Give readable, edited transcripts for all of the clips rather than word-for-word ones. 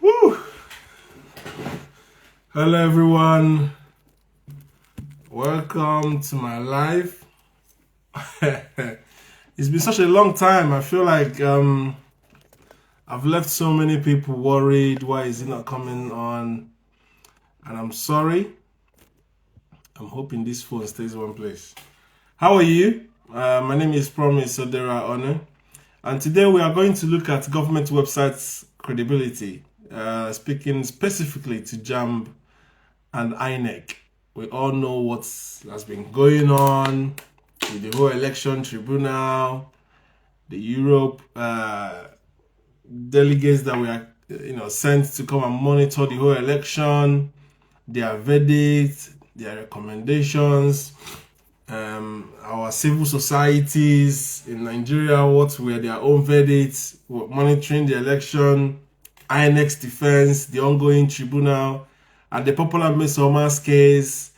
Woo! Hello everyone, welcome to my life. It's been such a long time. I feel like I've left so many people worried. Why is it not coming on? And I'm sorry. I'm hoping this phone stays one place. How are you? My name is Promise Odera Honor, and today we are going to look at government websites credibility, speaking specifically to jamb and inec. We all know what has been going on with the whole election tribunal, the Europe delegates that were sent to come and monitor the whole election, their verdicts, their recommendations, our civil societies in Nigeria, what were their own verdicts, monitoring the election, inec's defense, the ongoing tribunal, and the popular Misoma's case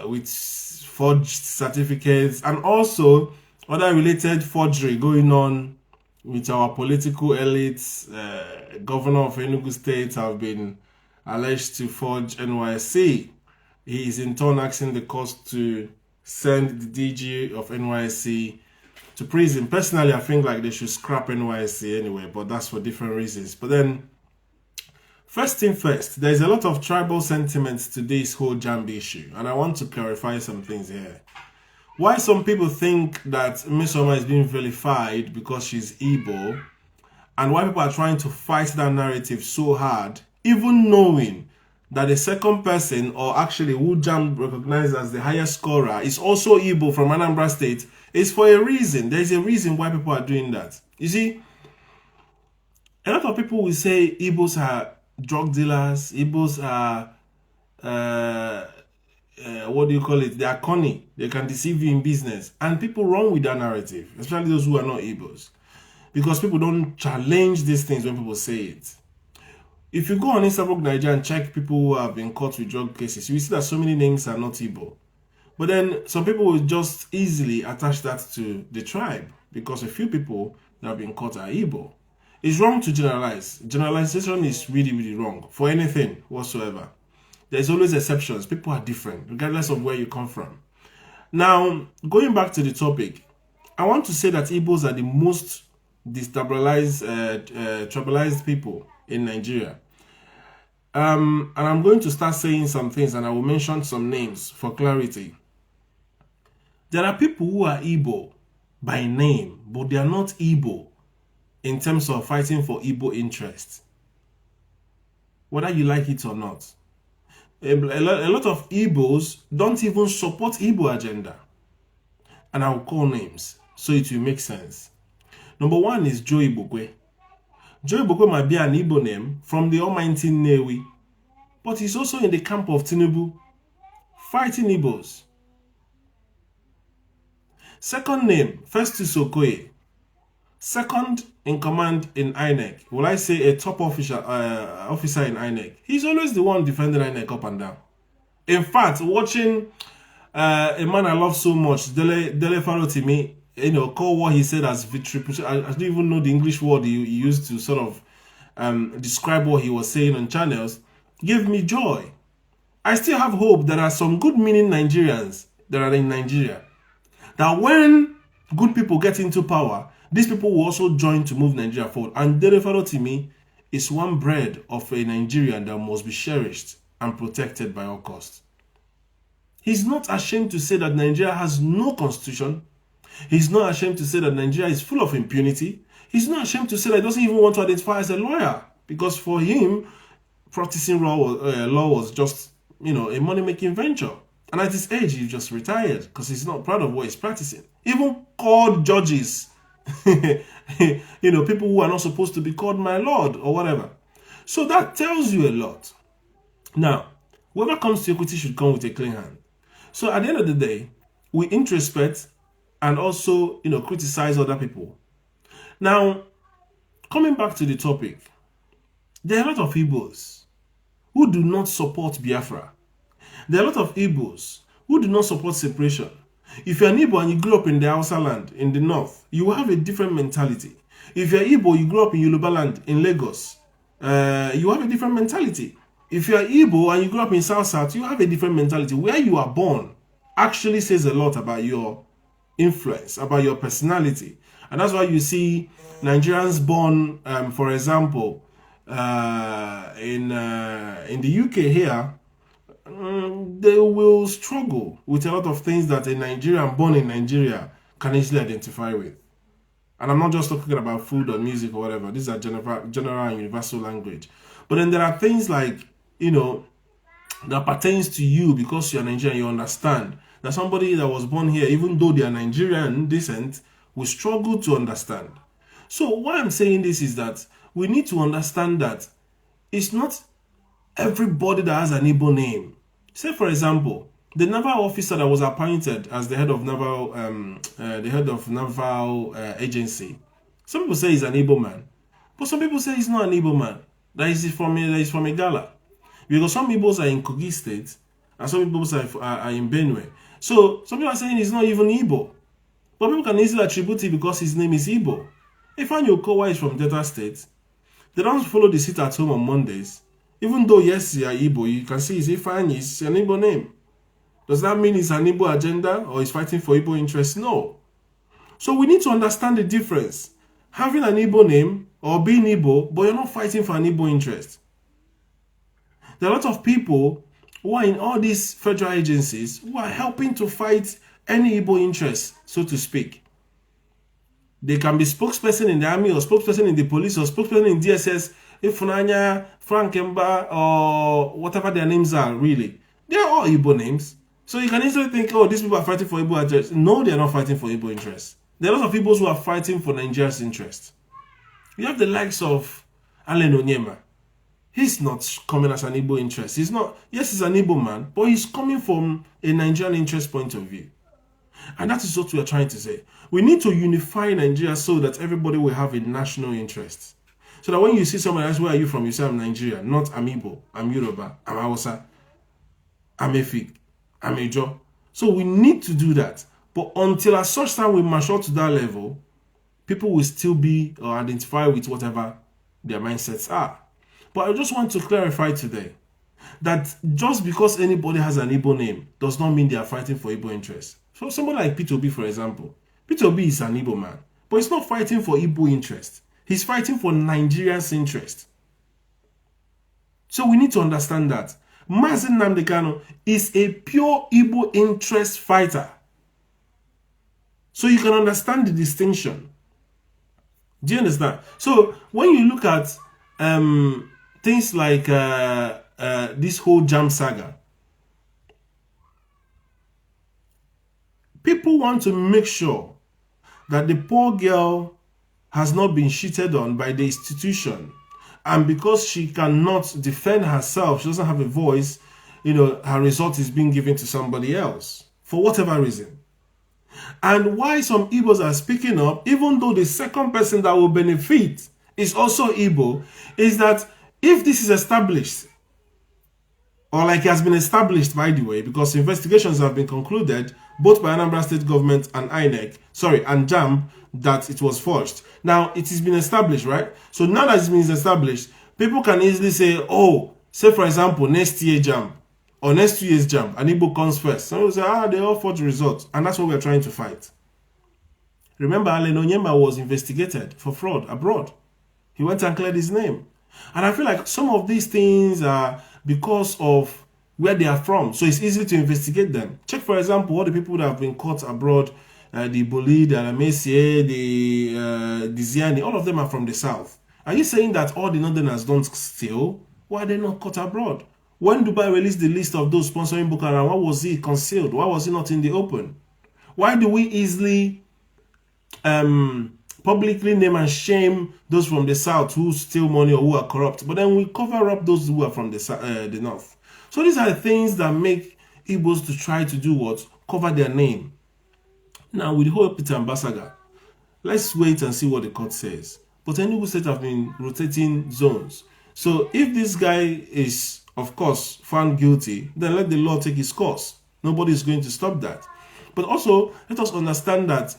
with forged certificates, and also other related forgery going on with our political elites. Governor of Enugu State have been alleged to forge nysc. He is in turn asking the court to send the DG of nysc to prison. Personally, I think like they should scrap nysc anyway, but that's for different reasons. But then, first thing first, there's a lot of tribal sentiments to this whole jamb issue, and I want to clarify some things here. Why some people think that Misoma is being vilified because she's Igbo, and why people are trying to fight that narrative so hard, even knowing that the second person, or actually who jamb recognized as the highest scorer, is also Igbo from Anambra State, is for a reason. There's a reason why people are doing that. You see, a lot of people will say Igbos are drug dealers, Igbos are what do you call it? They are cunning. They can deceive you in business. And people run with that narrative, especially those who are not Igbos, because people don't challenge these things when people say it. If you go on Instagram Naija and check people who have been caught with drug cases, you will see that so many names are not Igbo. But then some people will just easily attach that to the tribe because a few people that have been caught are Igbo. It's wrong to generalize. Generalization is really, really wrong for anything whatsoever. There's always exceptions. People are different, regardless of where you come from. Now, going back to the topic, I want to say that Igbos are the most destabilized, tribalized people in Nigeria. And I'm going to start saying some things, and I will mention some names for clarity. There are people who are Igbo by name, but they are not Igbo in terms of fighting for Igbo interests, whether you like it or not. A lot of Igbos don't even support Igbo agenda. And I'll call names so it will make sense. Number one is Joe Ibokwe. Joe Ibokwe might be an Igbo name from the almighty Newi, but he's also in the camp of Tinubu, fighting Igbos. Second name, Festus Okoye. Second in command in INEC. Will I say a top officer in INEC? He's always the one defending INEC up and down. In fact, watching a man I love so much, Dele Farotimi, call what he said as victory. I don't even know the English word he used to sort of describe what he was saying on channels. Gave me joy. I still have hope there are some good-meaning Nigerians that are in Nigeria, that when good people get into power, these people will also join to move Nigeria forward. And Dele Farotimi is one bread of a Nigerian that must be cherished and protected by all costs. He's not ashamed to say that Nigeria has no constitution. He's not ashamed to say that Nigeria is full of impunity. He's not ashamed to say that he doesn't even want to identify as a lawyer, because for him, practicing law was just, a money-making venture. And at his age, he just retired because he's not proud of what he's practicing. Even called judges, people who are not supposed to be called my lord or whatever. So that tells you a lot. Now, whoever comes to equity should come with a clean hand. So at the end of the day, we introspect and also, criticize other people. Now, coming back to the topic, there are a lot of Igbos who do not support Biafra. There are a lot of Igbos who do not support separation. If you're an Igbo and you grew up in the Hausa land, in the north, you will have a different mentality. If you're Igbo, you grew up in Yoruba land, in Lagos, you have a different mentality. If you are Igbo and you grew up in South, you have a different mentality. Where you are born actually says a lot about your influence, about your personality. And that's why you see Nigerians born, for example, in the UK here, they will struggle with a lot of things that a Nigerian born in Nigeria can easily identify with. And I'm not just talking about food or music or whatever. These are general and universal language. But then there are things like, that pertains to you because you're Nigerian. You understand that somebody that was born here, even though they are Nigerian descent, will struggle to understand. So why I'm saying this is that we need to understand that it's not everybody that has an Igbo name. Say, for example, the naval officer that was appointed as the head of naval agency. Some people say he's an Igbo man, but some people say he's not an Igbo man. That he's from Igala, because some Igbos are in Kogi State and some Igbos are in Benue. So some people are saying he's not even Igbo, but people can easily attribute it because his name is Igbo. Ifeanyi Okowa is from Delta State. They don't follow the sit at home on Mondays. Even though, yes, you are Igbo, you can see it's Ifeanyi, it's an Igbo name. Does that mean it's an Igbo agenda or he's fighting for Igbo interests? No. So we need to understand the difference. Having an Igbo name or being Igbo, but you're not fighting for an Igbo interest. There are a lot of people who are in all these federal agencies who are helping to fight any Igbo interest, so to speak. They can be spokesperson in the army or spokesperson in the police or spokesperson in DSS, Ifunanya, Frank Mba, or whatever their names are, really. They are all Igbo names. So you can easily think, oh, these people are fighting for Igbo interests. No, they are not fighting for Igbo interests. There are lots of people who are fighting for Nigeria's interests. You have the likes of Allen Onyema. He's not coming as an Igbo interest. He's not, yes, he's an Igbo man, but he's coming from a Nigerian interest point of view. And that is what we are trying to say. We need to unify Nigeria so that everybody will have a national interest. So that when you see someone else, where are you from? You say, I'm Nigerian, not I'm Igbo, I'm Yoruba, I'm Hausa, I'm Efik, I'm Ijo. So we need to do that. But until at such time we mature to that level, people will still be or identify with whatever their mindsets are. But I just want to clarify today that just because anybody has an Igbo name does not mean they are fighting for Igbo interests. So somebody like Peter Obi, for example. Peter Obi is an Igbo man, but he's not fighting for Igbo interest. He's fighting for Nigeria's interest. So we need to understand that. Mazi Nnamdi Kanu is a pure Igbo interest fighter. So you can understand the distinction. Do you understand? So when you look at things like this whole jamb saga, people want to make sure that the poor girl has not been cheated on by the institution. And because she cannot defend herself, she doesn't have a voice, her result is being given to somebody else for whatever reason. And why some Igbos are speaking up, even though the second person that will benefit is also Igbo, is that if this is established, or like it has been established, by the way, because investigations have been concluded, both by Anambra State government and inec, and jamb, that it was forged. Now, it has been established, right? So now that it's been established, people can easily say, oh, say for example, next year jamb, or next 2 years jamb, and Igbo comes first. Some will say, they all forged results, and that's what we're trying to fight. Remember, Allen Onyema was investigated for fraud abroad. He went and cleared his name. And I feel like some of these things are because of where they are from. So it's easy to investigate them. Check, for example, all the people that have been caught abroad, the Boli, the Alamesie, the Ziani, all of them are from the south. Are you saying that all the northerners don't steal? Why are they not caught abroad? When Dubai released the list of those sponsoring Boko Haram, why was he concealed? Why was he not in the open? Why do we easily publicly name and shame those from the south who steal money or who are corrupt, but then we cover up those who are from the north? So these are the things that make Igbos to try to do what? Cover their name. Now, with the whole Peter Ambassador, let's wait and see what the court says. But Enugu State have been rotating zones. So if this guy is, of course, found guilty, then let the law take its course. Nobody is going to stop that. But also, let us understand that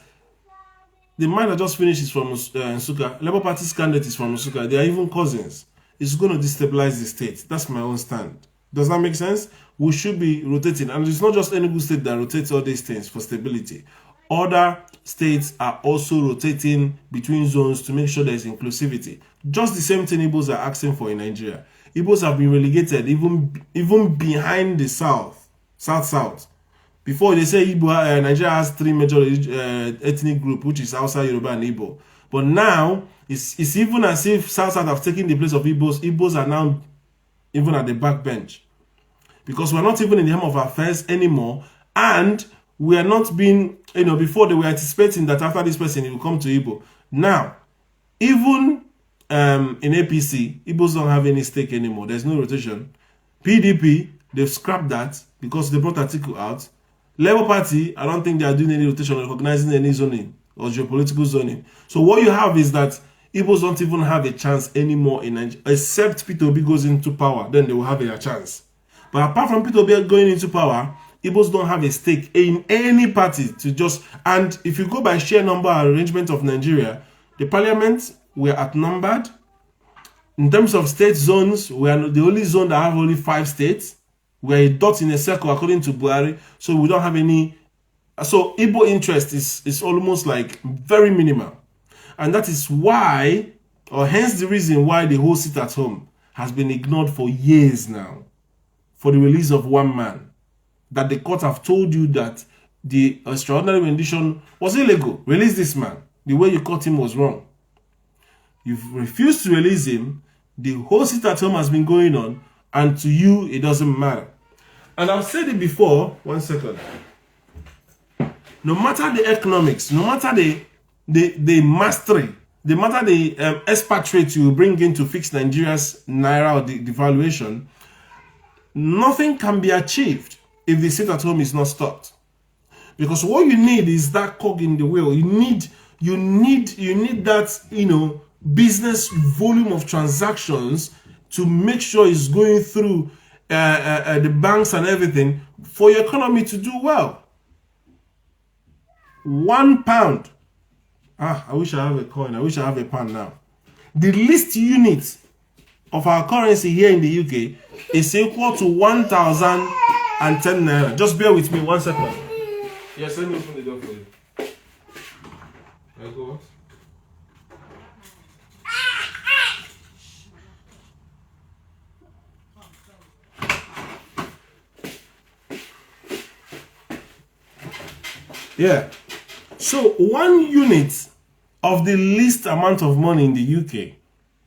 the man that just finished is from Nsukka. Labour Party's candidate is from Nsukka. They are even cousins. it's going to destabilize the state. That's my own stand. Does that make sense? We should be rotating. And it's not just any good state that rotates all these things for stability. Other states are also rotating between zones to make sure there's inclusivity. Just the same thing Igbos are asking for in Nigeria. Igbos have been relegated even behind the south. Before they say Nigeria has three major ethnic groups, which is Hausa, Yoruba, and Igbo. But now, it's even as if South have taken the place of Igbos. Igbos are now even at the back bench. Because we're not even in the helm of affairs anymore. And we are not being, before they were anticipating that after this person, he will come to Igbo. Now, even in APC, Igbos don't have any stake anymore. There's no rotation. PDP, they've scrapped that because they brought article out. Labour Party, I don't think they are doing any rotation or recognizing any zoning or geopolitical zoning. So what you have is that Igbos don't even have a chance anymore in Nigeria, except Peter Obi goes into power, then they will have a chance. But apart from Peter Obi going into power, Igbos don't have a stake in any party to just... And if you go by share number arrangement of Nigeria, the parliament, we're outnumbered. In terms of state zones, we are the only zone that have only 5 states. We're a dot in a circle according to Buhari, so we don't have any. So Igbo interest is almost like very minimal. And that is why, or hence the reason why the whole sit at home has been ignored for years now, for the release of one man. That the court have told you that the extraordinary rendition was illegal. Release this man. The way you caught him was wrong. You've refused to release him. The whole sit at home has been going on, and to you, it doesn't matter. And I've said it before, one second. No matter the economics, no matter the mastery, no matter the expatriate you bring in to fix Nigeria's naira or the devaluation, nothing can be achieved if the sit at home is not stopped. Because what you need is that cog in the wheel. You need that, business volume of transactions to make sure it's going through the banks and everything for your economy to do well. £1. I wish I have a coin. I wish I have a pound now. The least unit of our currency here in the UK is equal to 1,010 naira. Just bear with me 1 second. Yes, let me open the door for you. I go what? Yeah. So 1 unit of the least amount of money in the UK,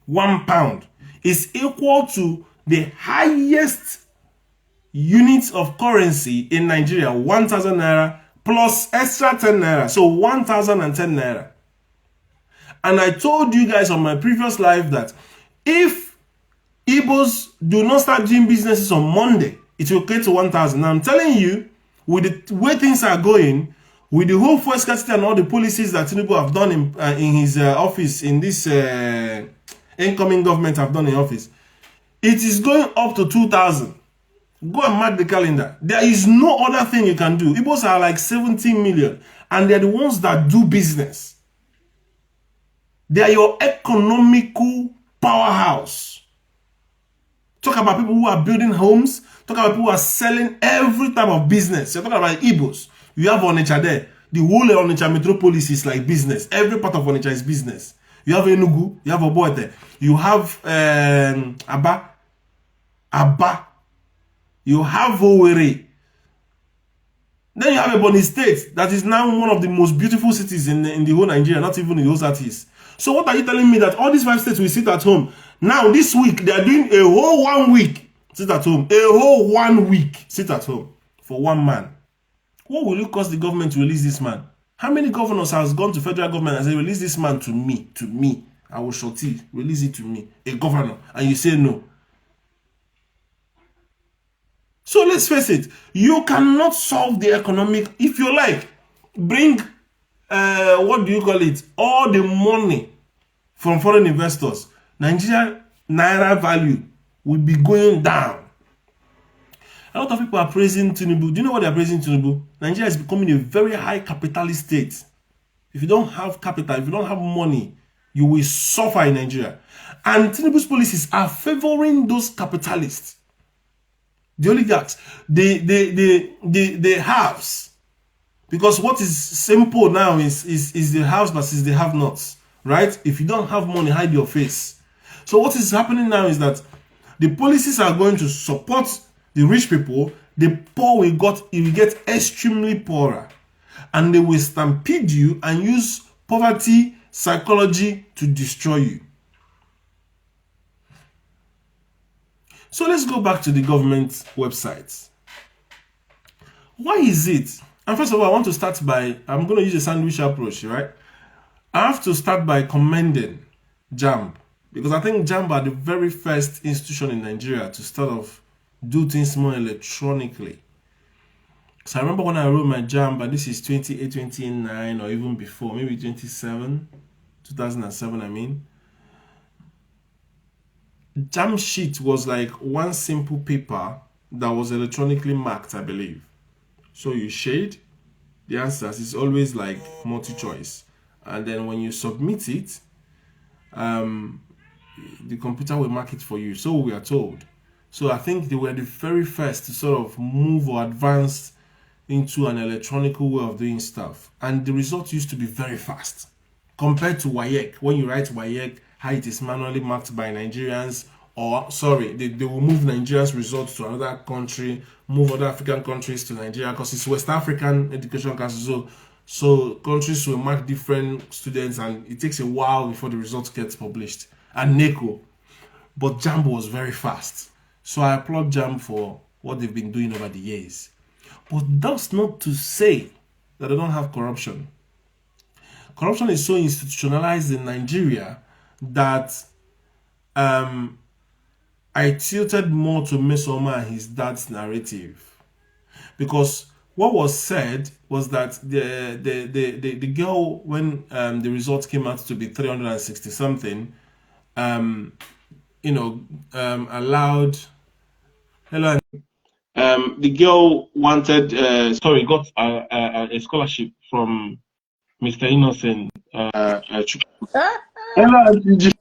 £1, is equal to the highest unit of currency in Nigeria, 1,000 naira plus extra 10 naira. So 1,010 naira. And I told you guys on my previous live that if Igbos do not start doing businesses on Monday, it will get to 1,000. Now I'm telling you, with the way things are going, with the whole fuel scarcity and all the policies that Tinubu have done in his office, in this incoming government have done in office, it is going up to 2,000. Go and mark the calendar. There is no other thing you can do. Igbos are like 17 million, and they're the ones that do business. They are your economical powerhouse. Talk about people who are building homes. Talk about people who are selling every type of business. You're talking about Igbos. You have Onitsha there. The whole Onitsha metropolis is like business. Every part of Onitsha is business. You have Enugu. You have Oboete. You have Aba. You have Owerri. Then you have Ebonyi State. That is now one of the most beautiful cities in the whole Nigeria. Not even in the whole Southeast. So what are you telling me that all these 5 states will sit at home? Now this week, they are doing a whole 1 week. Sit at home. A whole 1 week. Sit at home. For one man. What will it cost the government to release this man? How many governors has gone to federal government and said, release this man to me? To me. I will shorty. Release it to me. A governor. And you say no. So let's face it. You cannot solve the economic. If you like, bring, what do you call it? All the money from foreign investors. Nigeria naira value will be going down. A lot of people are praising Tinubu. Do you know what they are praising Tinubu? Nigeria is becoming a very high capitalist state. If you don't have capital, if you don't have money, you will suffer in Nigeria. And Tinubu's policies are favoring those capitalists, the oligarchs, the haves. Because what is simple now is the haves versus the have-nots, right? If you don't have money, hide your face. So what is happening now is that the policies are going to support the rich people. The poor will get extremely poorer, and they will stampede you and use poverty psychology to destroy you. So let's go back to the government websites. Why is it? And first of all, I want to start by, I'm going to use a sandwich approach, right? I have to start by commending JAMB, because I think JAMB are the very first institution in Nigeria to start off do things more electronically. So I remember when I wrote my JAMB, and this is 2008, 2009, or even before, maybe 2007, I mean. JAMB sheet was like one simple paper that was electronically marked, I believe. So you shade the answers. It's always like multi-choice. And then when you submit it, the computer will mark it for you. So we are told. So I think they were the very first to sort of move or advance into an electronic way of doing stuff. And the result used to be very fast. Compared to WAEC, when you write WAEC, how it is manually marked by Nigerians, or sorry, they will move Nigeria's results to another country, move other African countries to Nigeria, because it's West African Education Council. So countries will mark different students, and it takes a while before the results gets published. And NECO. But JAMB was very fast. So I applaud JAMB for what they've been doing over the years. But that's not to say that they don't have corruption. Corruption is so institutionalized in Nigeria that I tilted more to Mesoma and his dad's narrative. Because what was said was that the girl, when the results came out to be 360 something, allowed, hello, the girl wanted, got a scholarship from Mr. Innocent. Hello, good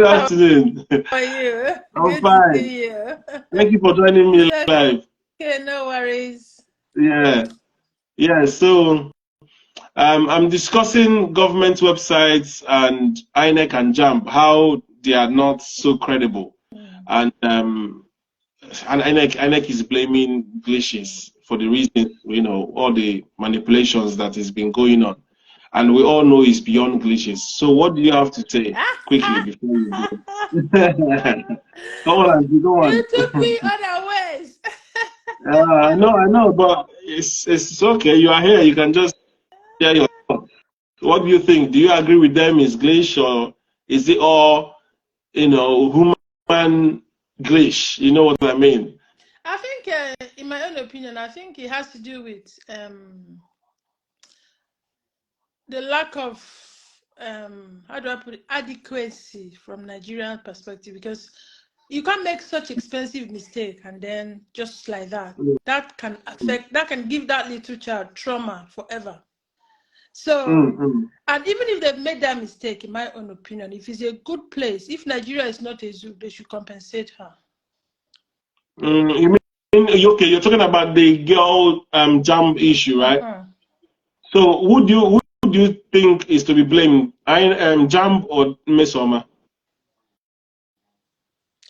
afternoon. How are you? I'm Good fine. to see you. Thank you for joining me live. Okay, no worries. Yeah. So I'm discussing government websites and INEC and JAMB, how they are not so credible, and INEC is blaming glitches for the reason, all the manipulations that has been going on. And we all know it's beyond glitches. So what do you have to say quickly before you go? Go on. You took me unawares. I know, but it's okay. You are here. You can just share your thoughts. What do you think? Do you agree with them? Is glitch, or is it all, human glitch? You know what I mean? I think, in my own opinion, I think it has to do with the lack of how do I put it, adequacy from Nigerian perspective, because you can't make such expensive mistake and then just like that. That can give that little child trauma forever. So, and even if they've made that mistake, in my own opinion, if it's a good place, if Nigeria is not a zoo, they should compensate her. You mean, okay, you're talking about the girl JAMB issue, right? So who do you think is to be blamed? JAMB or Mesoma?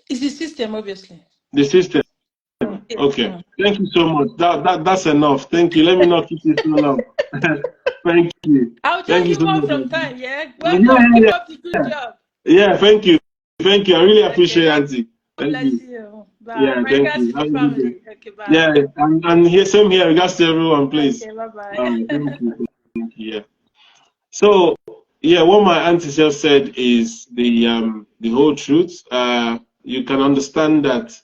It's the system, obviously. The system. Okay. Thank you so much. That's enough. Thank you. Let me not keep this so long. Thank you. I'll tell you more from time, yeah? Well, keep up the good job. Yeah, thank you. Thank you. I really appreciate it, Auntie. Bless you. Bye. Yeah, thank you. Family. Okay, bye. Yeah, and here, same here. Regards to everyone, please. Okay, bye-bye. Thank you. Yeah. So, yeah, what my auntie just said is the whole truth. You can understand that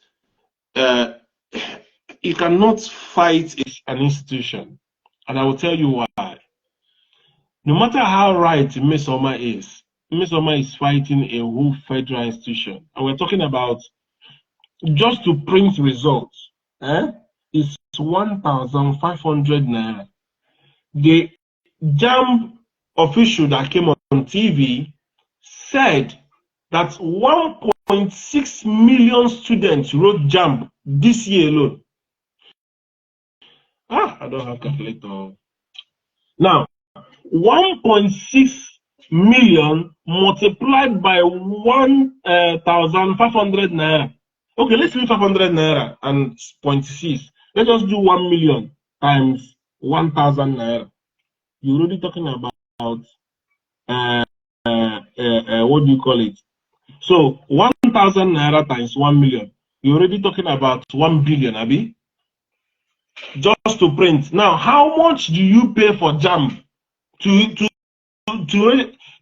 you cannot fight an institution, and I will tell you why. No matter how right Mesoma is fighting a whole federal institution, and we're talking about just to print results. It's 1,500 naira. The JAMB official that came on TV said that 1.6 million students wrote jamb this year alone. I don't have a calculator. Now, 1.6 million multiplied by 1,500 naira. Okay, let's leave 500 naira and 0.6. Let's just do 1 million times 1,000 naira. You're already talking about what do you call it? So 1,000 naira times 1 million. You're already talking about 1 billion, Abi. Just to print. Now, how much do you pay for jamb?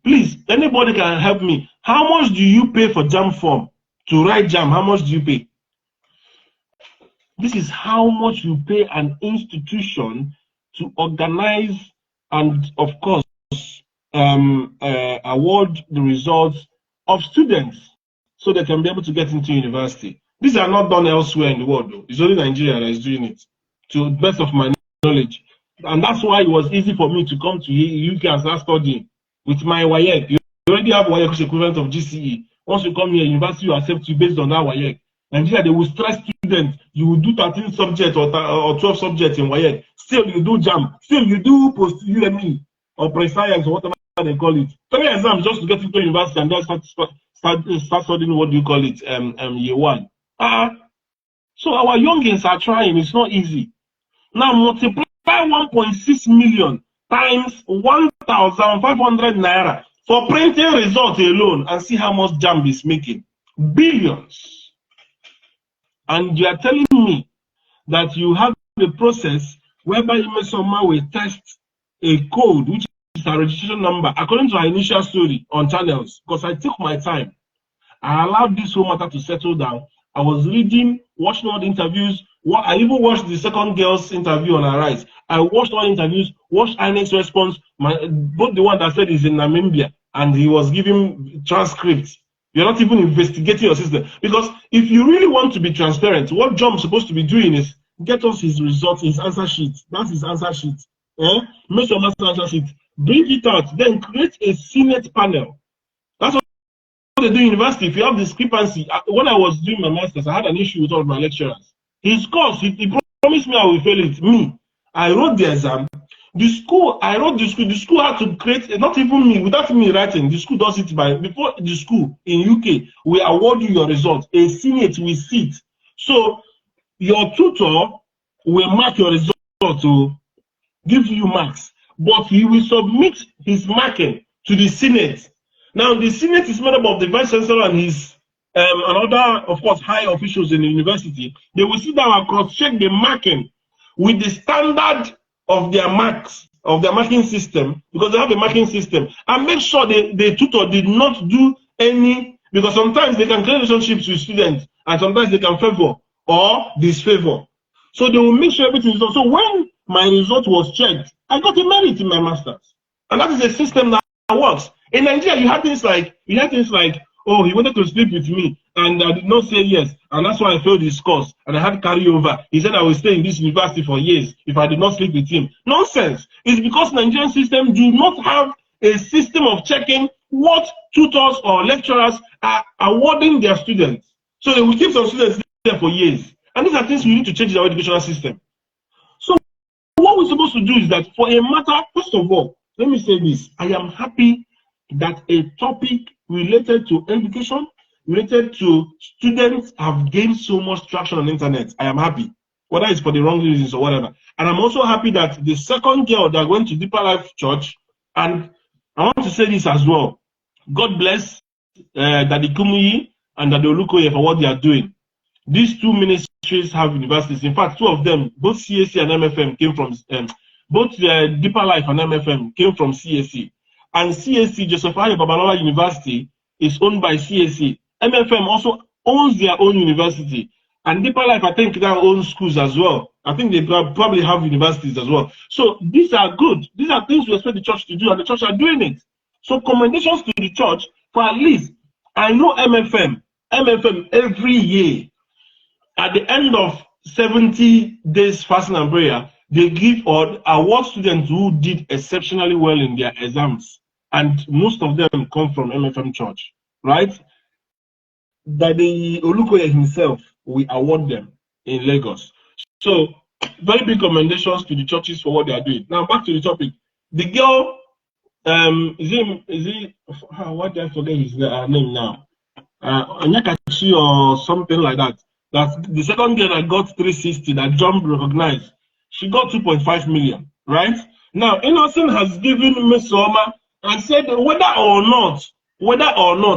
Please, anybody can help me. How much do you pay for jamb form? To write jamb, how much do you pay? This is how much you pay an institution to organize and, of course, award the results of students so they can be able to get into university. These are not done elsewhere in the world, though. It's only Nigeria that is doing it, to the best of my knowledge. And that's why it was easy for me to come to UK and start studying with my WAEC. You already have WAEC, which is equivalent of GCE. Once you come here, university will accept you based on that WAEC. Nigeria, they will stress students. You will do 13 subjects or 12 subjects in WAEC. Still, you do JAMB. Still, you do post-UME or pre-science or whatever they call it. 3 exams just to get into university and then start studying, what do you call it, year one. So our youngins are trying. It's not easy. Now, multiply 1.6 million times 1,500 naira for printing results alone and see how much JAMB is making. Billions. And you are telling me that you have a process whereby Imesoma will test a code, which is a registration number, according to our initial story on channels, because I took my time. I allowed this whole matter to settle down. I was reading, watching all the interviews. I even watched the second girl's interview on her rights. I watched all the interviews, watched inec's response, both the one that said he's in Namibia, and he was giving transcripts. You're not even investigating your system. Because if you really want to be transparent, what John is supposed to be doing is get us his results, his answer sheet. That's his answer sheet. Make your answer sheet. Bring it out. Then create a Senate panel. That's what they do in university. If you have discrepancy, when I was doing my master's, I had an issue with all of my lecturers. His course, he promised me I will fail it. Me, I wrote the exam. The school, I wrote the school. The school had to create, not even me, without me writing. The school does it by, before the school in UK, we award you your results. A senate will sit. So your tutor will mark your result to give you marks, but he will submit his marking to the senate. Now the senate is made up of the vice chancellor and his and other, of course, high officials in the university. They will sit down and cross-check the marking with the standard of their marks, of their marking system, because they have a marking system, and make sure the tutor did not do any, because sometimes they can create relationships with students, and sometimes they can favor or disfavor. So they will make sure everything is done. So when my result was checked, I got a merit in my master's. And that is a system that works. In Nigeria, you have things like, oh, he wanted to sleep with me, and I did not say yes, and that's why I failed his course, and I had carryover. He said I will stay in this university for years if I did not sleep with him. Nonsense. It's because Nigerian system do not have a system of checking what tutors or lecturers are awarding their students. So they will keep some students there for years. And these are things we need to change in our educational system. So what we're supposed to do is that for a matter, first of all, let me say this. I am happy that a topic related to education, related to students, have gained so much traction on the internet. I am happy, whether it's for the wrong reasons or whatever. And I'm also happy that the second girl that went to Deeper Life Church, and I want to say this as well. God bless Daddy Kumuyi and Daddy Olukoye for what they are doing. These two ministries have universities. In fact, two of them, both CAC and MFM, came from, both Deeper Life and MFM came from CAC. And CAC, Joseph Ayo Babalola University, is owned by CAC. MFM also owns their own university. And Deeper Life, I think, their own schools as well. I think they probably have universities as well. So these are good. These are things we expect the church to do, and the church are doing it. So commendations to the church for at least, I know MFM every year, at the end of 70 days fasting and prayer, they give or award students who did exceptionally well in their exams. And most of them come from MFM Church, right? that the Olukoye himself will award them in Lagos. So, very big commendations to the churches for what they are doing. Now, back to the topic. The girl, what did I forget his name now? Anyakachi or something like that. That's the second girl that got 360 that Jamb recognized. She got 2.5 million, right? Now, Innocent has given Miss Oma and said whether or not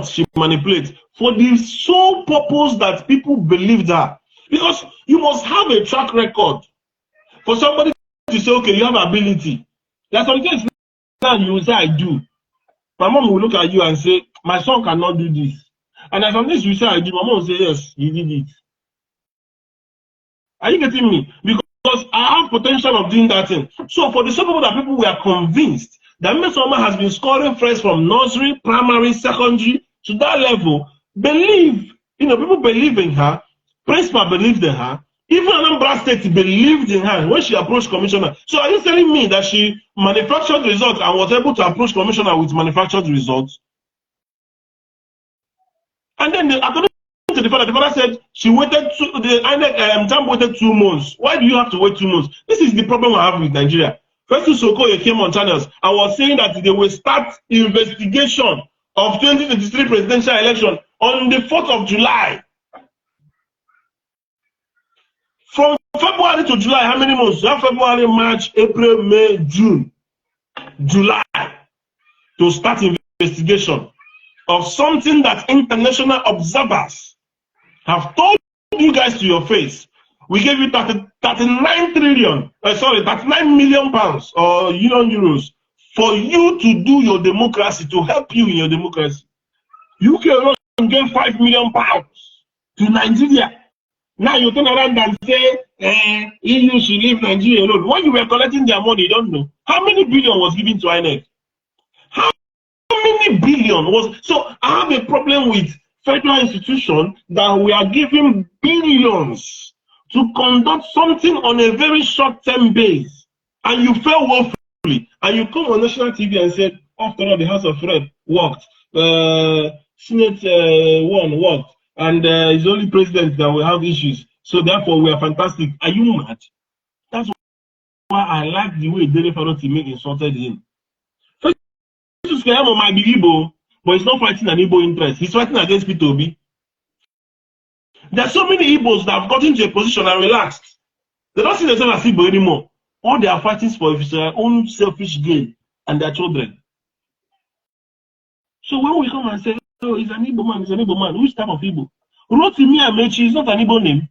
she manipulates for the sole purpose that people believed her. Because you must have a track record for somebody to say, okay, you have ability. There's some things now you will say, I do. My mom will look at you and say, my son cannot do this. And there's some things you say, I do. My mom will say, yes, you did it. Are you getting me? Because I have potential of doing that thing. So for the sole purpose that people were convinced that Miss Oma has been scoring friends from nursery, primary, secondary to that level, people believe in her, principal believed in her, even Anambra State believed in her when she approached commissioner. So are you telling me that she manufactured results and was able to approach commissioner with manufactured results? And then according to the father said she waited jamb waited 2 months. Why do you have to wait 2 months? This is the problem I have with Nigeria. First Sokoye came on channels and was saying that they will start investigation of 2023 presidential election on the 4th of July. From February to July, how many months? You have February, March, April, May, June, July to start investigation of something that international observers have told you guys to your face. We gave you 39 million pounds or euros for you to do your democracy, to help you in your democracy. UK alone gave 5 million pounds to Nigeria. Now you turn around and say, EU should leave Nigeria alone. When you were collecting their money, you don't know. How many billion was given to INEC? How many billion was? So I have a problem with federal institutions that we are giving billions to conduct something on a very short-term base, and you fail woefully, and you come on national TV and said, after all, the House of Rep worked, Senate one worked, and it's only president that will have issues. So therefore, we are fantastic. Are you mad? That's why I like the way Dele Farotimi insulted him. Might be Igbo, but he's not fighting an Igbo interest. He's fighting against P2B. There are so many Igbos that have gotten to a position and relaxed. They don't see themselves as Igbo anymore. All they are fighting for is their own selfish gain and their children. So when we come and say, oh, he's an Igbo man, which type of Igbo? Rotimi Amechi is not an Igbo name.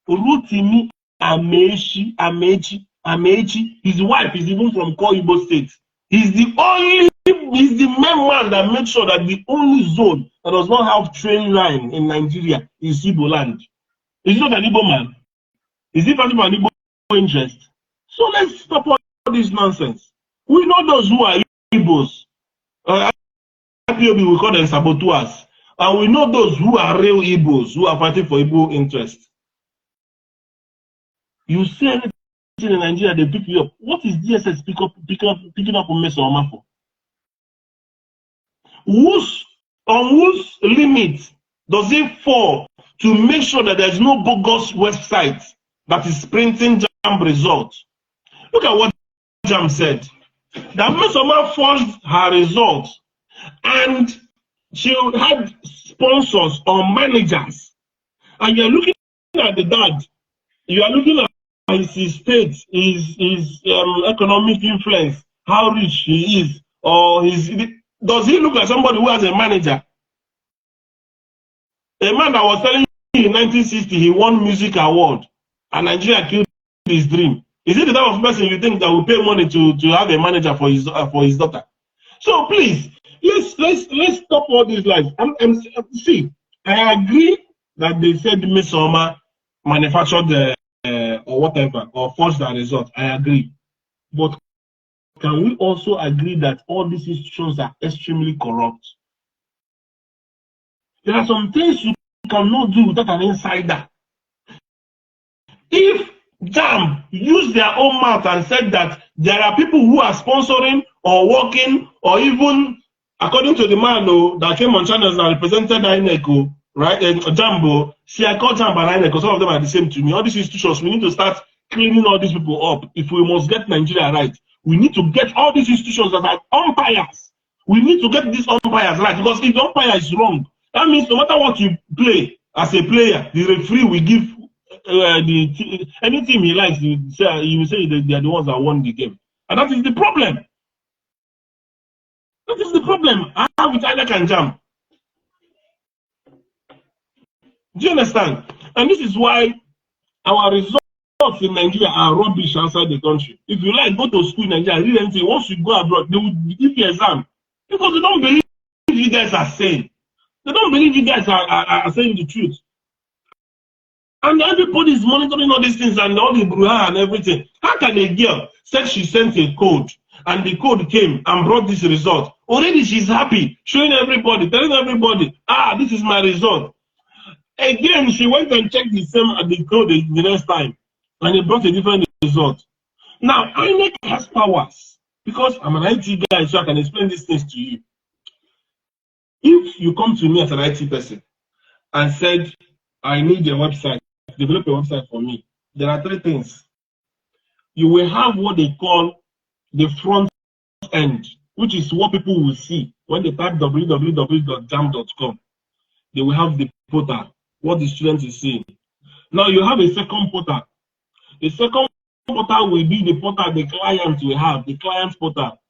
Rotimi Amechi, his wife is even from Core Igbo State. He's the main man that made sure that the only zone that does not have train line in Nigeria is Igbo land. Is he not an Igbo man? Is he fighting for an Igbo interest? So let's stop all this nonsense. We know those who are Igbos. IPOB, we call them saboteurs. And we know those who are real Igbos, who are fighting for Igbo interest. You say anything in Nigeria, they pick you up. What is DSS picking up on Mesa Oma for? On whose limit does it fall to make sure that there's no bogus website that is printing JAMB results? Look at what JAMB said. That Mesa Oma forged her results and she had sponsors or managers. And you're looking at the dad, you are looking at his state, his economic influence, how rich he is, or does he look like somebody who has a manager? A man that was telling you in 1960 he won music award and Nigeria killed his dream. Is it the type of person you think that will pay money to have a manager for his daughter? So please, let's stop all these lies. See, I agree that they said Miss Oma manufactured or whatever, or forged the result. I agree. But can we also agree that all these institutions are extremely corrupt? There are some things you cannot do without an insider. If JAMB used their own mouth and said that there are people who are sponsoring or working, or even, according to the man that came on channels and represented INEC, right? And Jambo, see, I call Jamb and INEC because all of them are the same to me. All these institutions, we need to start cleaning all these people up. If we must get Nigeria right, we need to get all these institutions that are umpires. We need to get these umpires right, because if the umpire is wrong, that means no matter what you play as a player, the referee will give any team he likes. He will say that they are the ones that won the game, and that is the problem. That is the problem. I have with INEC and Jamb. Do you understand? And this is why our results in Nigeria are rubbish outside the country. If you like, go to school in Nigeria, read anything. Once you go abroad, they will give you exam, because they don't believe you guys are saying. They don't believe you guys are saying the truth. And everybody is monitoring all these things and all the brouhaha and everything. How can a girl say she sent a code and the code came and brought this result? Already she's happy, showing everybody, telling everybody, this is my result. Again, she went and checked the same the code the next time, and it brought a different result. Now, INEC has powers, because I'm an IT guy, so I can explain these things to you. If you come to me as an IT person and said, I need a website, develop a website for me, there are three things. You will have what they call the front end, which is what people will see when they type www.jamb.com. They will have the portal, what the student is seeing. Now you have a second portal. The second portal will be the portal the client will have, the client portal,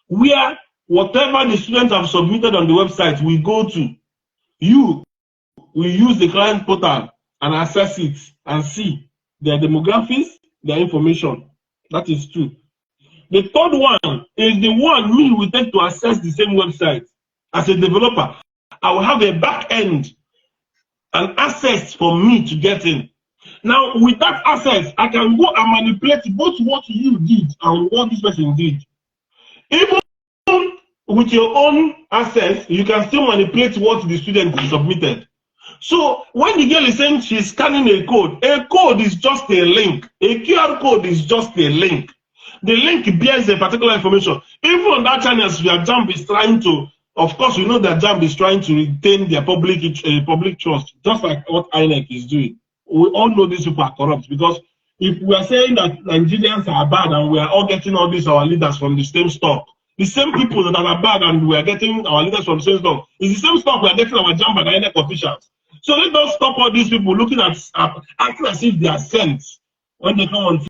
where whatever the students have submitted on the website will go to. You will use the client portal and access it and see their demographics, their information. That is true. The third one is the one me will take to access the same website. As a developer, I will have a back end and access for me to get in. Now, with that access, I can go and manipulate both what you did and what this person did. Even with your own access, you can still manipulate what the student submitted. So when the girl is saying she's scanning a code is just a link. A QR code is just a link. The link bears a particular information. Even on that channel, where Jamb is trying to, of course, we know that Jamb is trying to retain their public trust, just like what INEC is doing. We all know these people are corrupt, because if we are saying that Nigerians are bad and we are all getting all these our leaders from the same stock, the same people that are bad and we are getting our leaders from the same stock, is the same stock we are getting our Jamb and INEC officials. So let us stop all these people looking at acting as if they are sent when they come on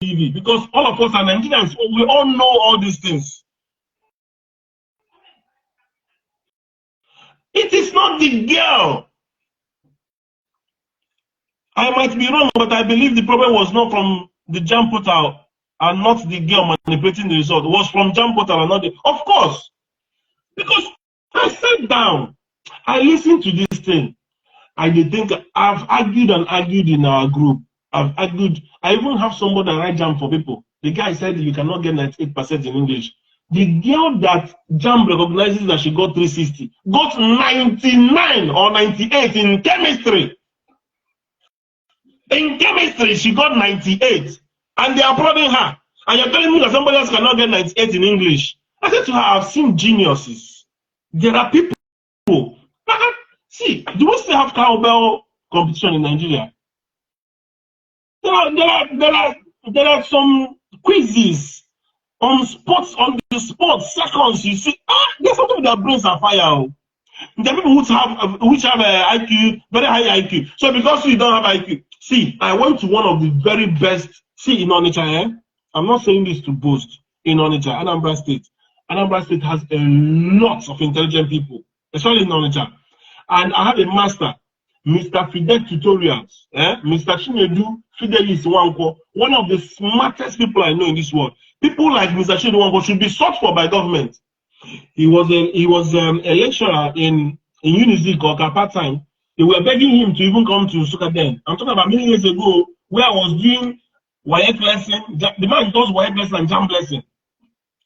TV, because all of us are Nigerians. We all know all these things. It is not the girl. I might be wrong, but I believe the problem was not from the Jamb portal and not the girl manipulating the result. It was from Jamb portal and not the. Of course, because I sat down, I listened to this thing. I think I've argued and argued in our group. I've argued. I even have somebody that write Jamb for people. The guy said you cannot get 98% in English. The girl that Jamb recognizes that she got 360 got 99 or 98 in chemistry. In chemistry, she got 98. And they are applauding her. And you're telling me that somebody else cannot get 98 in English. I said to her, I've seen geniuses. There are people. See, do we still have cowbell competition in Nigeria? There are some quizzes on sports, on the sports seconds. You see, there's some people that brains are fire. There are people which have IQ, very high IQ. So because you don't have IQ, see, I went to one of the very best. See, in Onitsha, I'm not saying this to boast. In Onitsha, Anambra State. Anambra State has a lot of intelligent people, especially in Onitsha. And I have a master, Mr. Fidel Tutorials, Mr. Chinedu Fidelis Wanko, one of the smartest people I know in this world. People like Mr. Chinedu Wanko should be sought for by government. He was a lecturer in Unizik or part-time. They were begging him to even come to Sukaden. I'm talking about many years ago, where I was doing YF lesson. The man does YF lesson and Jamb lesson.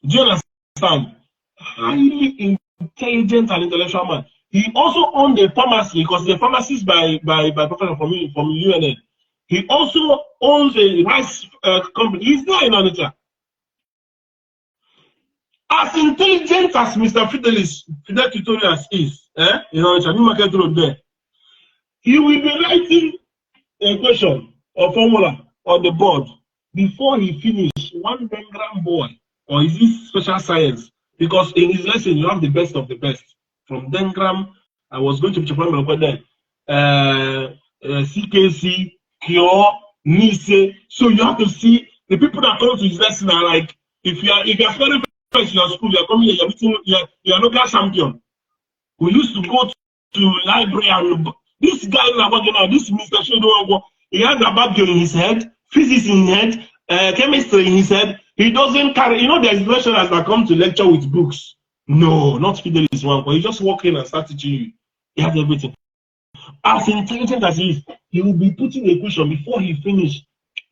Do you understand? Highly intelligent and intellectual man. He also owned a pharmacy, because the pharmacist by professor from UNN. He also owns a rice company. He's there in Onitsha. As intelligent as Mr. Fidel Tutorials is, in Onitsha, New Market Road there, he will be writing a question or formula on the board before he finish. One Dengram boy, or is this special science? Because in his lesson, you have the best of the best. From Dengram, I was going to then, CKC, Kyo, Nise. So you have to see the people that come to his lesson are like, if you are scoring first in your school, you are coming here, you're meeting, you are local champion. We used to go to library and this guy now, this Mr. Shodo, he has a bio in his head, physics in his head, chemistry in his head. He doesn't carry, there's lecturers that come to lecture with books. No, not Fidelis one, but he just walk in and start teaching you. He has everything. As intelligent as he is, he will be putting a question before he finish.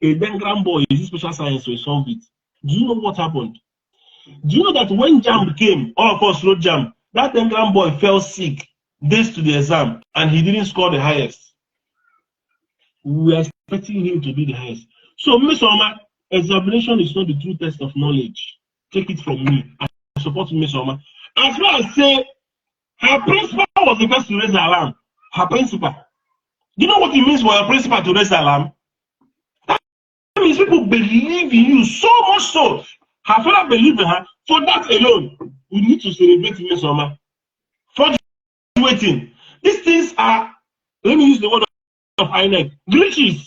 A Dengram boy, is this special science will solve it. Do you know what happened? Do you know that when JAMB came, all of us wrote JAMB, that Dengram boy fell sick days to the exam and he didn't score the highest. We are expecting him to be the highest. So, Miss Oma, examination is not the true test of knowledge. Take it from me. I support Miss Oma. As far as say, her principal was the first to raise the alarm. Her principal. Do you know what it means for her principal to raise the alarm? That means people believe in you so much so. Her father believed in her. For that alone, we need to celebrate Miss Oma. For waiting. These things are, let me use the word of inec, glitches.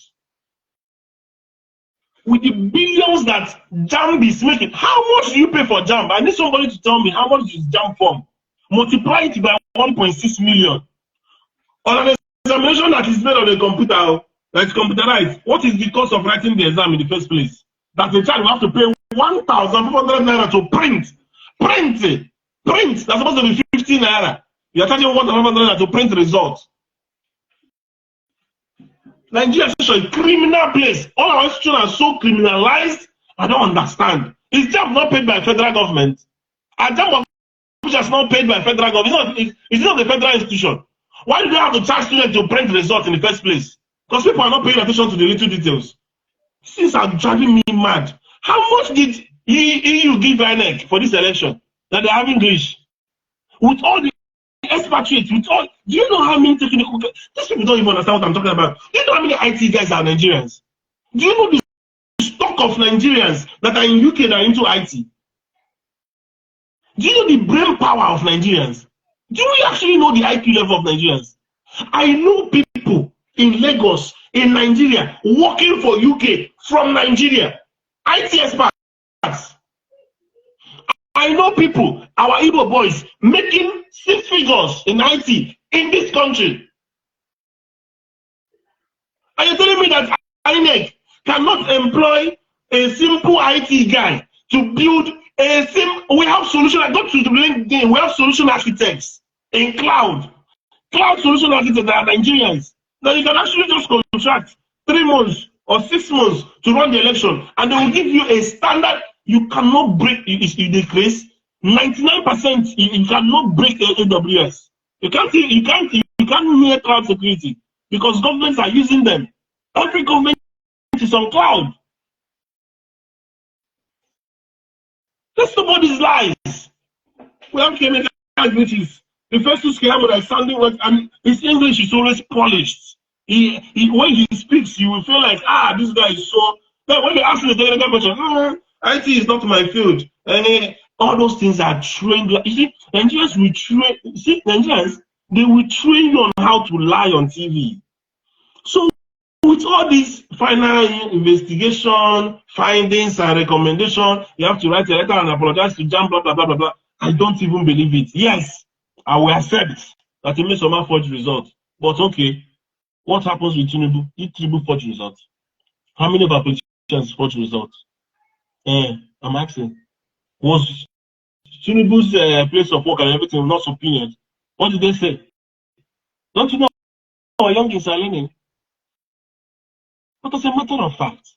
With the billions that JAMB is making, how much do you pay for JAMB? I need somebody to tell me how much is JAMB form. Multiply it by 1.6 million. On an examination that is made on a computer, that's computerized, what is the cost of writing the exam in the first place? That the child will have to pay 1,500 naira to print. Print! That's supposed to be 15 naira. You're charging 1,500 naira to print the results. Nigeria is a criminal place. All our institutions are so criminalized. I don't understand. Is JAMB not paid by federal government? Are JAMB officials not paid by federal government? It's not the federal institution. Why do they have to charge students to print the results in the first place? Because people are not paying attention to the little details. Things are driving me mad. How much did EU give INEC for this election? That they have English? With all the expatriates, with all, do you know how many technical, these people don't even understand what I'm talking about. Do you know how many IT guys are Nigerians? Do you know the stock of Nigerians that are in UK that are into IT? Do you know the brain power of Nigerians? Do we actually know the IQ level of Nigerians? I know people in Lagos, in Nigeria, working for UK from Nigeria, IT experts. I know people, our Igbo boys, making 6 figures in IT in this country. Are you telling me that INEC cannot employ a simple IT guy to build a simple? We have solution. I got to LinkedIn. We have solution architects in cloud solution architects that are Nigerians. Now you can actually just contract 3 months or 6 months to run the election, and they will give you a standard. You cannot break you decrease 99%. You cannot break AWS. You can't hear cloud security because governments are using them. Every government is on cloud. That's nobody's lies. We have chemical glitches. The first 2 scams are sounding like, and his English is always polished. When he speaks, you will feel like, this guy is so. Then when they ask you the technical question, IT is not my field. And all those things are trained. You see, Nigerians will train. Nigerians, they will train you on how to lie on TV. So with all this final investigation, findings and recommendation, you have to write a letter and apologize to JAMB, blah, blah, blah, blah, blah. I don't even believe it. Yes, I will accept that he made some forged result. But okay, what happens with Tinubu? Did Tinubu forge results? How many of our politicians forged results? I'm asking. Was Tinubu's place of work and everything not opinion? What did they say? Don't you know our youngins are learning? But as a matter of fact,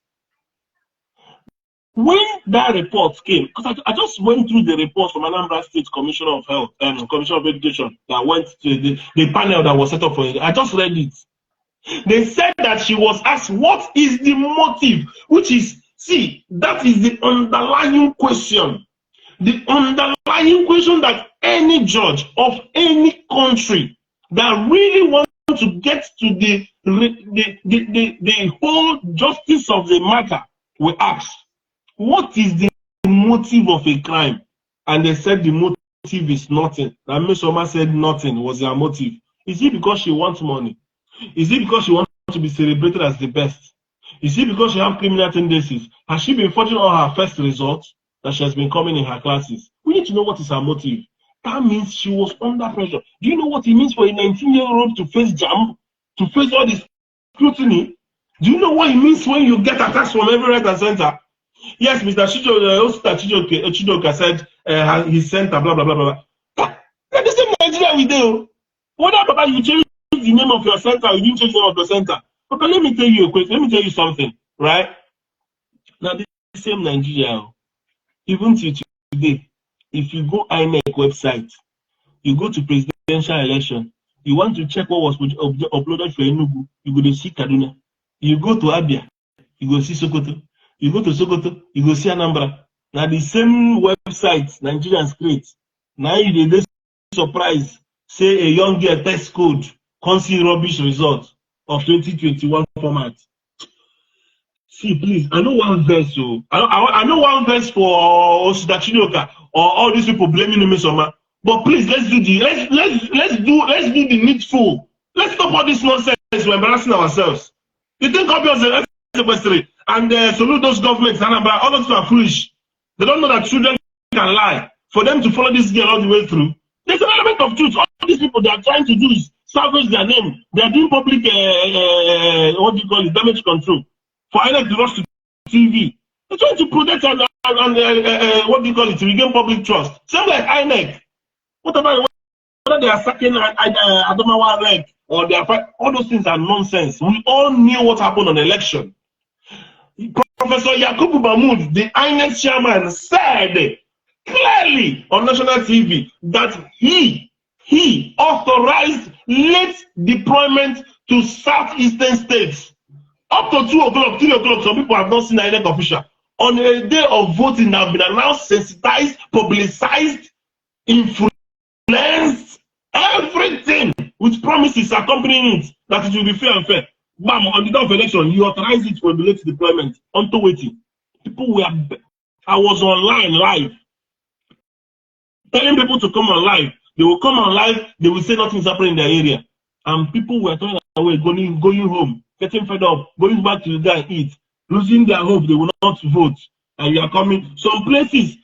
when that report came, because I just went through the report from Anambra State Commissioner of Health and Commissioner of Education that went to the panel that was set up for it. I just read it. They said that she was asked, what is the motive? Which is, see, that is the underlying question. The underlying question that any judge of any country that really wants want to get to the whole justice of the matter, we ask, what is the motive of a crime? And they said the motive is nothing. And Ms. Oma said nothing was their motive. Is it because she wants money? Is it because she wants to be celebrated as the best? Is it because she has criminal tendencies? Has she been forging all her first results that she has been coming in her classes? We need to know what is her motive. That means she was under pressure. Do you know what it means for a 19-year-old to face jamb, to face all this scrutiny? Do you know what it means when you get attacks from every right and center? Yes, Mr. Chidoka said his center, blah, blah, blah, blah. That's the same Nigeria we do. Whether Papa, you change the name of your center, you didn't change the name of your center. Papa, let me tell you a question. Let me tell you something, right? Now, this same Nigeria, even till today, if you go INEC website, you go to presidential election, you want to check what was uploaded for Enugu, you go to see Kaduna. You go to Abia, you go see Sokoto. You go to Sokoto, you go see Anambra. Now the same website Nigerians create. Now you dey surprise, say a young girl test code, can't see rubbish results of 2021 format. See, please, I know one verse, so I know one verse for Osudachinoka or all these people blaming Ms. But please, let's do the needful. Let's stop all this nonsense. We're embarrassing ourselves. You think obviously sequestry and salute those governments, Anambra, all those are foolish. They don't know that children can lie. For them to follow this girl all the way through, there's an element of truth. All these people they are trying to do is salvage their name. They are doing public what do you call it, damage control. For inec to rush to TV, they're trying to protect and what do you call it, to regain public trust. Same like INEC. Whatever, whether they are sacking Adamawa Reg or they are all those things are nonsense. We all knew what happened on election. Professor Yakubu Mahmoud, the INEC chairman, said clearly on national TV that he authorized late deployment to southeastern states. Up to 2 o'clock, 3 o'clock, some people have not seen an INEC official. On a day of voting, have been announced, sensitized, publicized, influenced, everything with promises accompanying it that it will be fair and fair. Bam, on the day of election, you authorize it for the late deployment. Onto waiting. People were, I was online live, telling people to come on live. They will come on live, they will say nothing's happening in their area. And people were turning away, going home, getting fed up, going back to the guy and eat, losing their hope, they will not vote. And you are coming. Some places,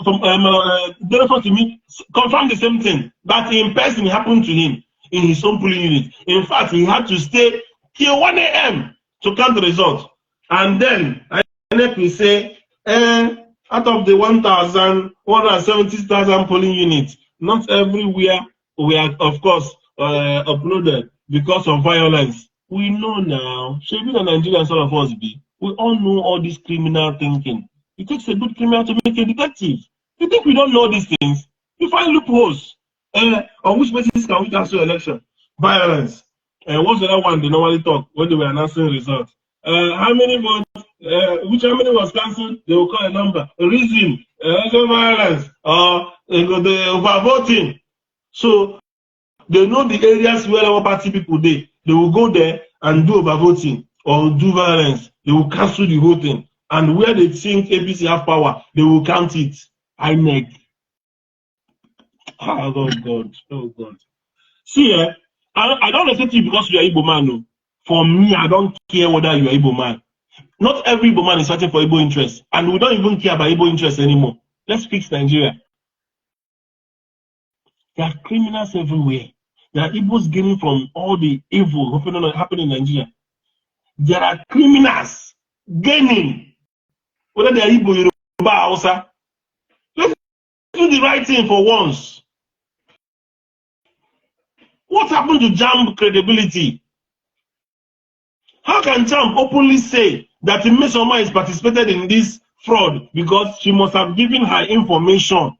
from to me, confirm the same thing. That in person happened to him in his own polling unit. In fact, he had to stay till 1 a.m. to count the results. And then, INEC will say, out of the 170,000 polling units, not everywhere we are, of course, uploaded because of violence. We know now, should be the Nigerians, all of us be. We all know all this criminal thinking. It takes a good criminal to make a detective. You think we don't know these things? You find loopholes. On which basis can we cancel election? Violence. What's the other one they normally talk when they were announcing results? How many votes? How many was cancelled? They will call a number. A reason. Violence. Or the overvoting. So they know the areas where our party people they will go there and do overvoting or do violence. They will cancel the whole thing. And where they think APC have power, they will count it. INEC. Oh God. Oh God. See, I don't respect you because you are Igbo man. No. For me, I don't care whether you are Igbo man. Not every Igbo man is fighting for Igbo interests. And we don't even care about Igbo interests anymore. Let's fix Nigeria. There are criminals everywhere. There are Igbos gaining from all the evil happening in Nigeria. There are criminals gaining. Whether they are Igbo, Yoruba, Hausa. Let's do the right thing for once. What happened to jamb credibility? How can jamb openly say that Ms. Oma has participated in this fraud because she must have given her information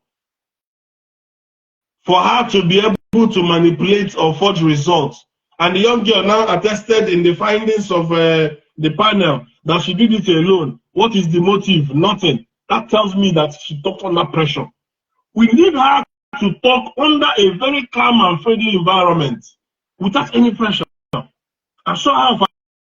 for her to be able to manipulate or forge results? And the young girl now attested in the findings of the panel that she did it alone. What is the motive? Nothing. That tells me that she talked under pressure. We need her to talk under a very calm and friendly environment. without any pressure. Assure her of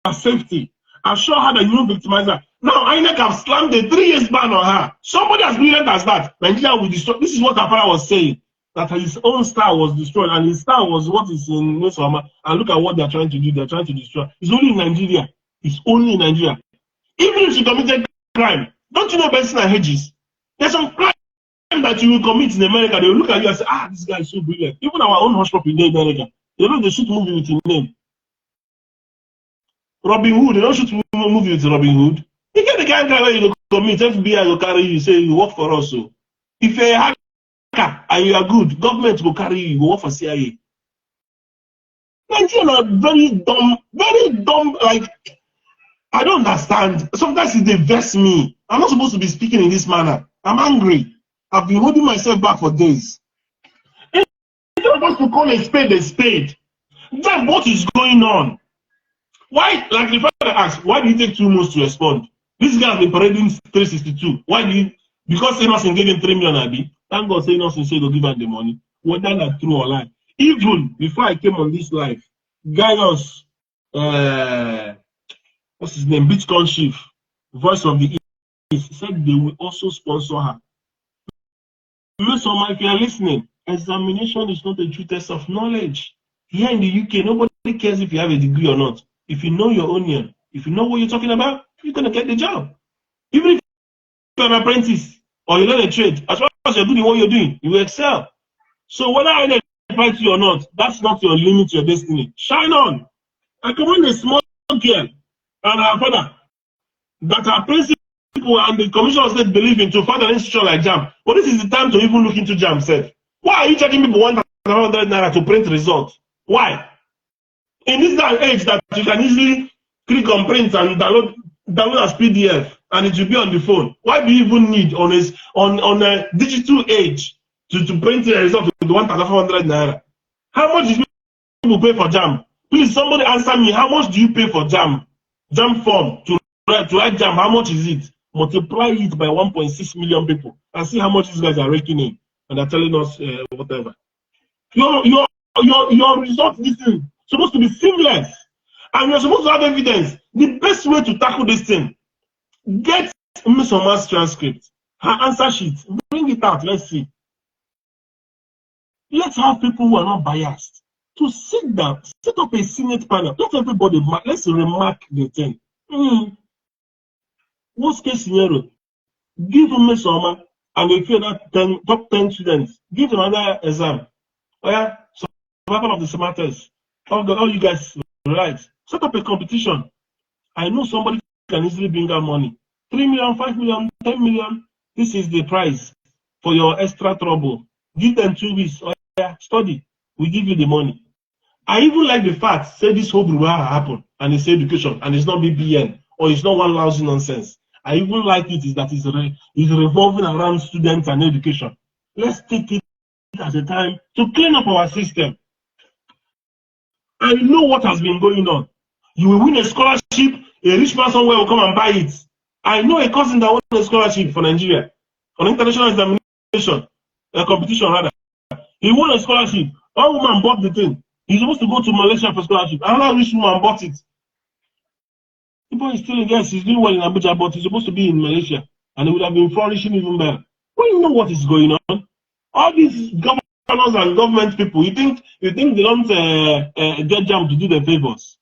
her safety. Assure her that you don't victimize her. Now, INEC have slammed a 3 years ban on her. Somebody as brilliant as that, Nigeria will destroy. This is what her father was saying, that his own star was destroyed, and his star was what is in Nosama. And look at what they're trying to do. They're trying to destroy. It's only in Nigeria. It's only in Nigeria. Even if she committed crime, don't you know Benson and Hedges? There's some crime that you will commit in America. They will look at you and say, ah, this guy is so brilliant. Even our own hospital in America, they know they shoot movie with his name. Robin Hood, they don't shoot movie with Robin Hood. You get the kind of guy where you go commit, FBI will carry you, say you work for us. So if you're a hacker and you are good, government will carry you, you work for CIA. Nigerians are very dumb, like, I don't understand. Sometimes it vex me. I'm not supposed to be speaking in this manner. I'm angry. I've been holding myself back for days. Instead of us to call a spade, then what is going on? Why, like the father asked, why did it take 2 months to respond? This guy has been parading 362. Why did he? Because Innocent gave him 3 million, Abi. Thank God, say Innocent said to give her the money. Whether that's true or lie. Even before I came on this live, Gaius, what's his name? Bitcoin chief, voice of the East, said they will also sponsor her. So, if you are listening, examination is not a true test of knowledge. Here in the UK, nobody cares if you have a degree or not. If you know your onion, if you know what you're talking about, you're going to get the job. Even if you're an apprentice or you learn a trade, as long as you're doing what you're doing, you will excel. So whether I fight you or not, that's not your limit, your destiny. Shine on. I commend a small girl and her father that our principal and the commission of state believe in to fund an institution like JAMB. But this is the time to even look into JAMB self. Why are you charging people 1,100 naira to print results? Why? In this age that you can easily click on print and download as PDF and it will be on the phone. Why do you even need on a digital age to print a result with 1,400 naira? How much do people pay for JAMB? Please, somebody answer me. How much do you pay for JAMB? JAMB form to write JAMB. How much is it? Multiply it by 1.6 million people and see how much these guys are raking in, and they're telling us whatever. Your result, this thing supposed to be seamless, and you're supposed to have evidence. The best way to tackle this thing, get Miss Omar's transcript, her answer sheet, bring it out. Let's see. Let's have people who are not biased to sit down, set up a Senate panel. Let everybody, let's remark the thing. Worst case scenario, give Miss Omar and if you're not top 10 students, give them another exam. Oh yeah, survival of the smartest. All you guys right. Set up a competition. I know somebody can easily bring out money. 3 million, 5 million, 10 million. This is the price for your extra trouble. Give them 2 weeks. Oh yeah, study. We give you the money. I even like the fact, say this whole will happen and it's education and it's not BPN or it's not one lousy nonsense. I even like it is that it's revolving around students and education. Let's take it as a time to clean up our system. I know what has been going on. You will win a scholarship, a rich man somewhere will come and buy it. I know a cousin that won a scholarship for Nigeria on international examination, a competition rather. He won a scholarship. One woman bought the thing. He's supposed to go to Malaysia for scholarship. Another rich woman bought it. The boy is still in yes, he's doing well in Abuja, but he's supposed to be in Malaysia. And he would have been flourishing even better. Well, you know what is going on. All these governors and government people, you think they don't get JAMB to do their favors?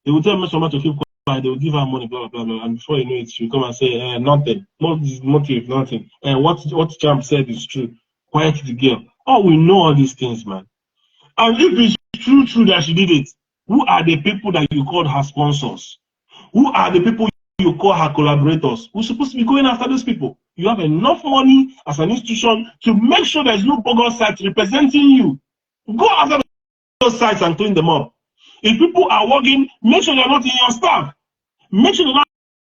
They will tell me so much to keep quiet, they will give her money, blah, blah, blah, and before you know it, she'll come and say, nothing. Motive, nothing. And what JAMB said is true. Quiet the girl. Oh, we know all these things, man. And if it's true that she did it, who are the people that you call her sponsors? Who are the people you call her collaborators? Who's supposed to be going after those people? You have enough money as an institution to make sure there's no bogus sites representing you. Go after those sites and clean them up. If people are working, make sure they're not in your staff. Make sure they don't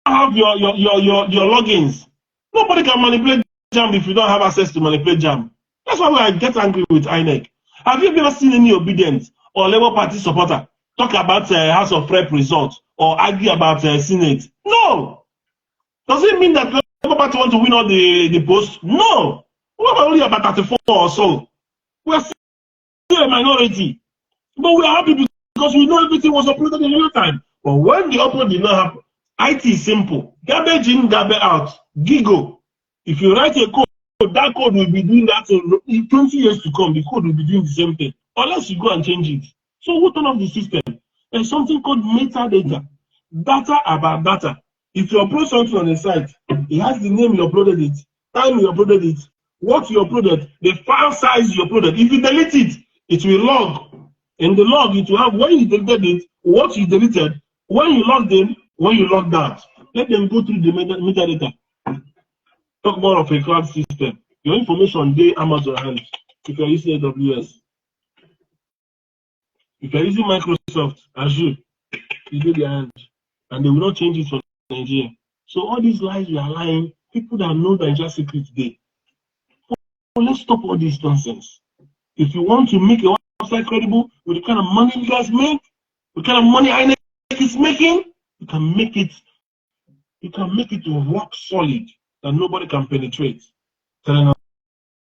have your logins. Nobody can manipulate JAMB if you don't have access to manipulate JAMB. That's why I get angry with INEC. Have you ever seen any obedient or Labour Party supporter talk about House of Rep results or argue about Senate? No. Does it mean that Labour Party want to win all the posts? No. We're only about 34 or so. We're still a minority. But we are happy because we know everything was uploaded in real time. But when the upload did not happen, IT is simple. Garbage in, garbage out. Gigo. If you write a code, that code will be doing that in 20 years to come. The code will be doing the same thing. Unless you go and change it. So who turn off the system? There's something called metadata. Data about data. If you upload something on the site, it has the name you uploaded it, time you uploaded it, what you uploaded, the file size you uploaded. If you delete it, it will log. In the log, it will have when you deleted it, what you deleted, when you logged in, when you logged out. Let them go through the metadata. Talk more of a cloud system. Your information they Amazon hands. If you're using AWS, if you're using Microsoft Azure, you do their hand, and they will not change it for Nigeria. So all these lies we are lying, people that know the Nigeria secret today. So let's stop all this nonsense. If you want to make a website credible with the kind of money you guys make, the kind of money inec is making, you can make it rock solid that nobody can penetrate. Telling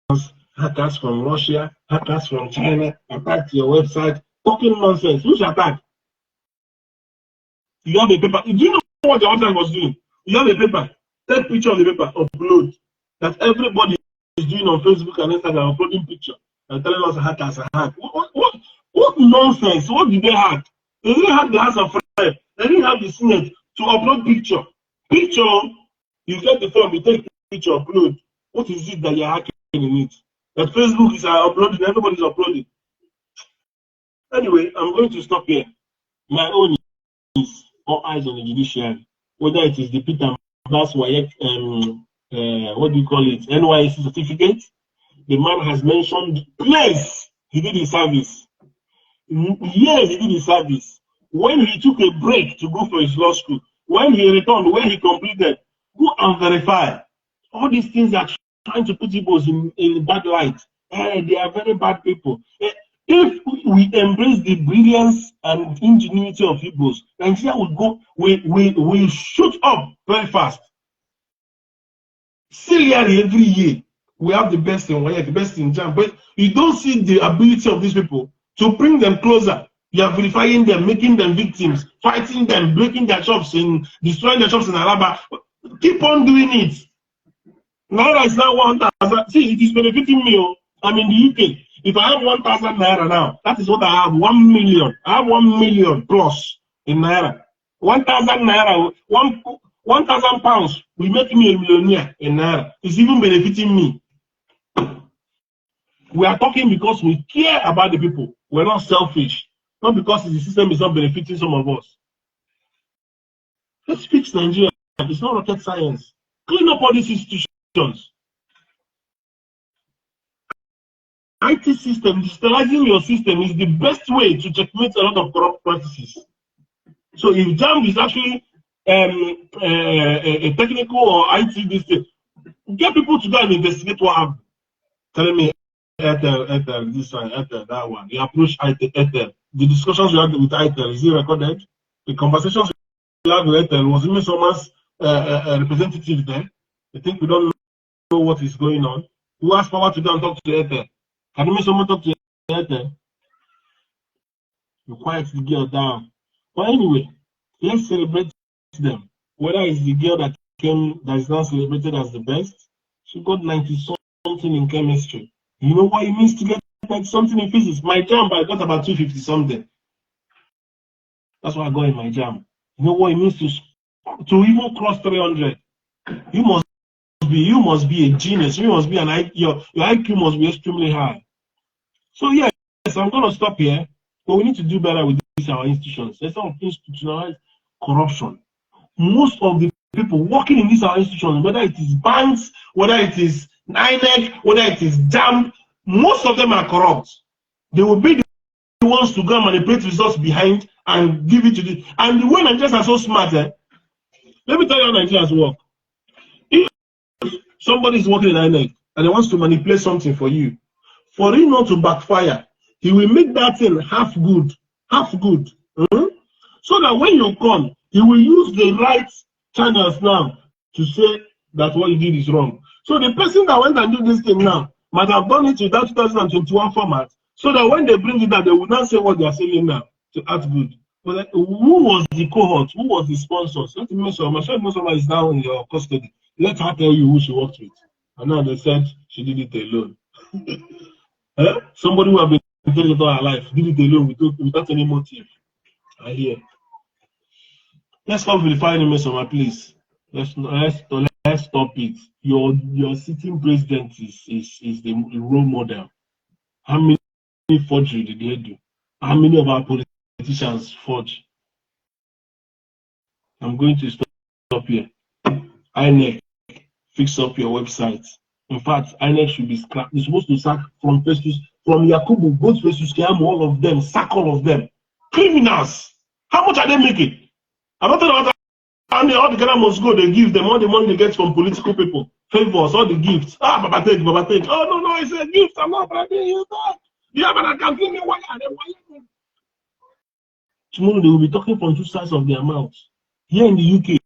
us hackers from Russia, hackers from China attacked your website, talking nonsense. Which attack? You have a paper. Do you know what the website was doing? You have a paper. Take picture of the paper, upload. That everybody is doing on Facebook and Instagram, uploading picture and telling us hackers are hacked. What nonsense? What did they hack? They didn't have the House of Friends. They didn't have the Senate to upload picture. Picture, you get the form, you take the picture, upload. What is it that you're hacking in it? That Facebook is uploading, everybody's uploading. Anyway, I'm going to stop here. My own is all eyes on the judiciary. Whether it is the Peter Bass Wayek, what do you call it, NYSC certificate, the man has mentioned place he did his service. Years he did his service. When he took a break to go for his law school, when he returned, when he completed, go and verify. All these things are trying to put people in bad light. They are very bad people. If we embrace the brilliance and ingenuity of Igbos, Nigeria will go, we shoot up very fast. Serially, every year, we have the best in Wayek, the best in Jamb, but you don't see the ability of these people to bring them closer. You are verifying them, making them victims, fighting them, breaking their shops, destroying their shops in Alaba. Keep on doing it. Naira is now 1,000. See, it is benefiting me. I'm in the UK. If I have 1,000 Naira now, that is what I have, 1 million. I have 1 million plus in Naira. 1,000 Naira, 1,000 pounds will make me a millionaire in Naira. It's even benefiting me. We are talking because we care about the people. We're not selfish. Not because the system is not benefiting some of us. Let's fix Nigeria. It's not rocket science. Clean up all these institutions. IT system, digitalizing your system is the best way to checkmate a lot of corrupt practices. So if JAMB is actually a technical or IT this thing, get people to go and investigate what happened. Telling me Ethel, this one, Ethel, that one. You approach Ethel. The discussions you had with Ethel, is it recorded? The conversations you had with Ethel, was even someone's representative there? I think we don't know what is going on. Who has power to go and talk to Ethel? Can you make someone talk to Ethel? You quiet the girl down. But anyway, let's celebrate them. Whether it's the girl that is now celebrated as the best, she got 90 something in chemistry. You know what it means to get 90 something in physics? My JAMB, I got about 250 something. That's what I got in my JAMB. You know what it means to even cross 300? You must be a genius. You must be your IQ must be extremely high. So yes, I'm gonna stop here. But we need to do better with our institutions. There's some institutionalized corruption. Most of the people working in these our institutions, whether it is banks, whether it is inec, whether it is jamb, most of them are corrupt. They will be the ones to go and manipulate results behind and give it to the. And the way Nigerians are so smart, let me tell you how Nigerians work. If somebody is working in inec and he wants to manipulate something for you, for it not to backfire, he will make that thing half good. So that when you come, he will use the right channels now to say that what you did is wrong. So the person that went and did this thing now might have done it without 2021 format, So that when they bring it down, they will not say what they are saying now to act good. But who was the cohort? Who was the sponsors? Let me mention. I'm sure someone is now in your custody. Let her tell you who she worked with. And now they said she did it alone. Somebody who has been doing it all her life did it alone without any motive. I hear. Let's stop vilifying Mesoma, please. Let's stop it. Your sitting president is the role model. How many forgery did they do? How many of our politicians forge? I'm going to stop here. INEC, fix up your website. In fact, INEC should be scrapped. You're supposed to sack from Yakubu, both Festus Keyamo, all of them, sack all of them. Criminals. How much are they making? I'm not talking about all the Ghana must go, they give them all the money they get from political people. Favors, all the gifts. Baba take. Oh, no, it's a gift. I'm not going to use that. Yeah, but I can give me wire. Tomorrow they will be talking from two sides of their mouths. Here in the UK,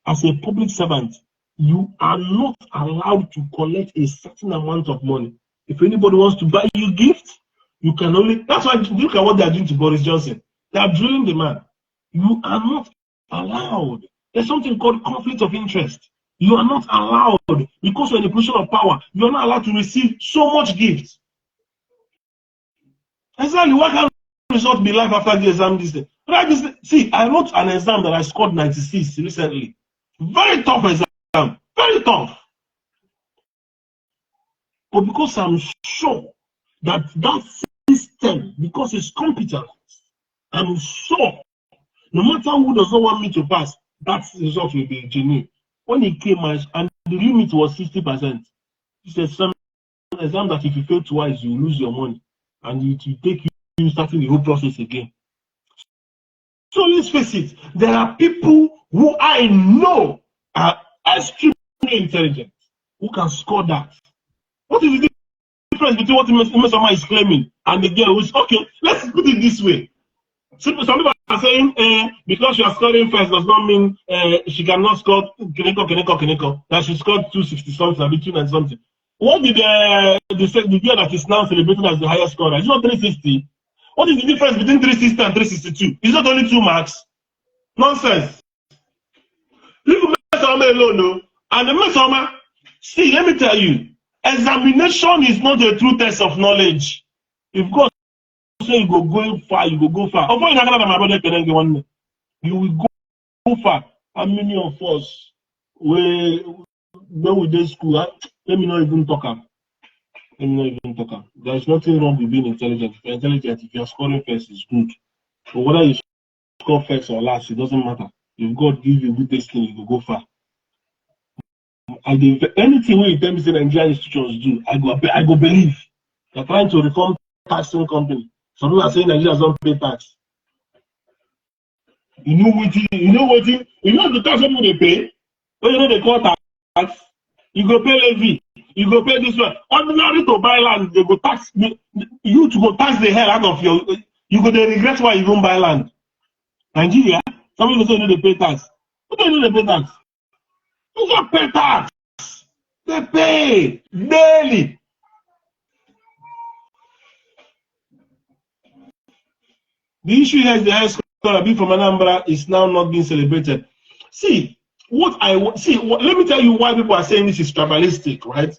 as a public servant, you are not allowed to collect a certain amount of money. If anybody wants to buy you gifts, you can only. That's why look at what they are doing to Boris Johnson. They are drilling the man. You are not allowed. There's something called conflict of interest. You are not allowed because you're in a position of power. You are not allowed to receive so much gifts. Exactly. What kind of result be life after the exam this day? See, I wrote an exam that I scored 96 recently. Very tough exam. Very tough. But because I'm sure that system, because it's competent, I'm sure no matter who does not want me to pass, that result will be genuine. When it came and the limit was 60%, he said some exam that if you fail twice, you lose your money. And it will take you starting the whole process again. So let's face it, there are people who I know are extremely intelligent who can score that. What is the difference between what Mesoma is claiming and the girl who's okay? Let's put it this way. Some people are saying because she is scoring first does not mean she cannot score Keneko. That she scored 260 something, 290 something. What did the girl that is now celebrated as the highest scorer? It's not 360. What is the difference between 360 and 362? It's not only 2 marks. Nonsense. Leave Mesoma alone, no. And the Mesoma, see, let me tell you, examination is not a true test of knowledge. If God say you go far, you go far. Of all you will go far. How many of us when we did school? Let me not even talk. There is nothing wrong with being intelligent. If you're intelligent, if you're scoring first, it's good. But whether you score first or last, it doesn't matter. If God gives you good destiny, you will go far. Anything we tell me say Nigerian institutions do, I go believe. They're trying to reform taxing company. Some people are saying Nigeria don't pay tax. You know the tax people they pay? When you know they call tax, you go pay levy, you go pay this one. Ordinary to buy land, they go tax you to go tax the hell out of you go they regret why you don't buy land. Nigeria, some people say they pay tax. Who do you know they pay tax? You don't pay tax. They pay daily. The issue here is the high scholar being from Anambra is now not being celebrated. See, let me tell you why people are saying this is tribalistic, right?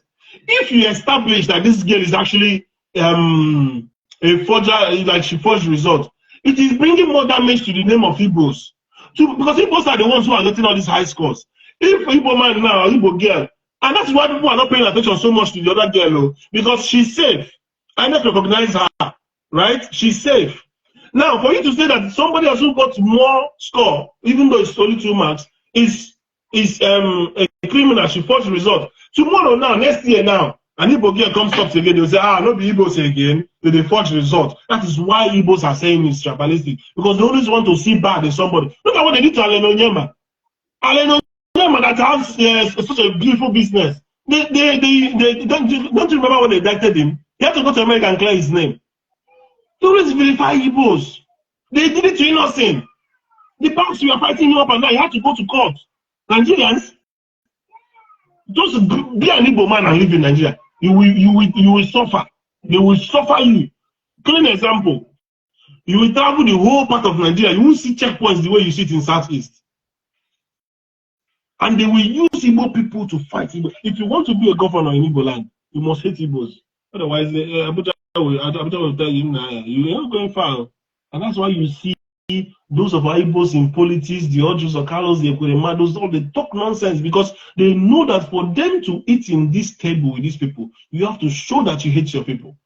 If you establish that this girl is actually a forger, like she forged result, it is bringing more damage to the name of Igbos. Because Igbos are the ones who are getting all these high scores. If Igbo man now, Igbo girl, and that's why people are not paying attention so much to the other girl, because she's safe. I not recognize her, right? She's safe. Now, for you to say that somebody else who got more score, even though it's only 2 marks, is a criminal, she forged the result. Tomorrow now, next year now, an Igbo girl comes up again, they'll say, not be Igbos again, they forge the result. That is why Igbos are saying it's tribalistic. Because they always want to see bad in somebody. Look at what they did to Aleno Nyema. Aleno Nyema that has such a beautiful business. They don't you remember when they indicted him? He had to go to America and clear his name. They always vilify Igbos. They did it to innocent. The banks we are fighting you up and down, you have to go to court. Nigerians, just be an Igbo man and live in Nigeria. You will suffer. They will suffer you. Clean example. You will travel the whole part of Nigeria. You won't see checkpoints the way you see it in Southeast. And they will use Igbo people to fight Igbo. If you want to be a governor in Igbo land, you must hate Igbos. Otherwise, Abuja will tell you, nah, you're not going far. And that's why you see those of our Igbos in politics, the Ojos or Carlos, the Ekuremados, all they talk nonsense because they know that for them to eat in this table with these people, you have to show that you hate your people.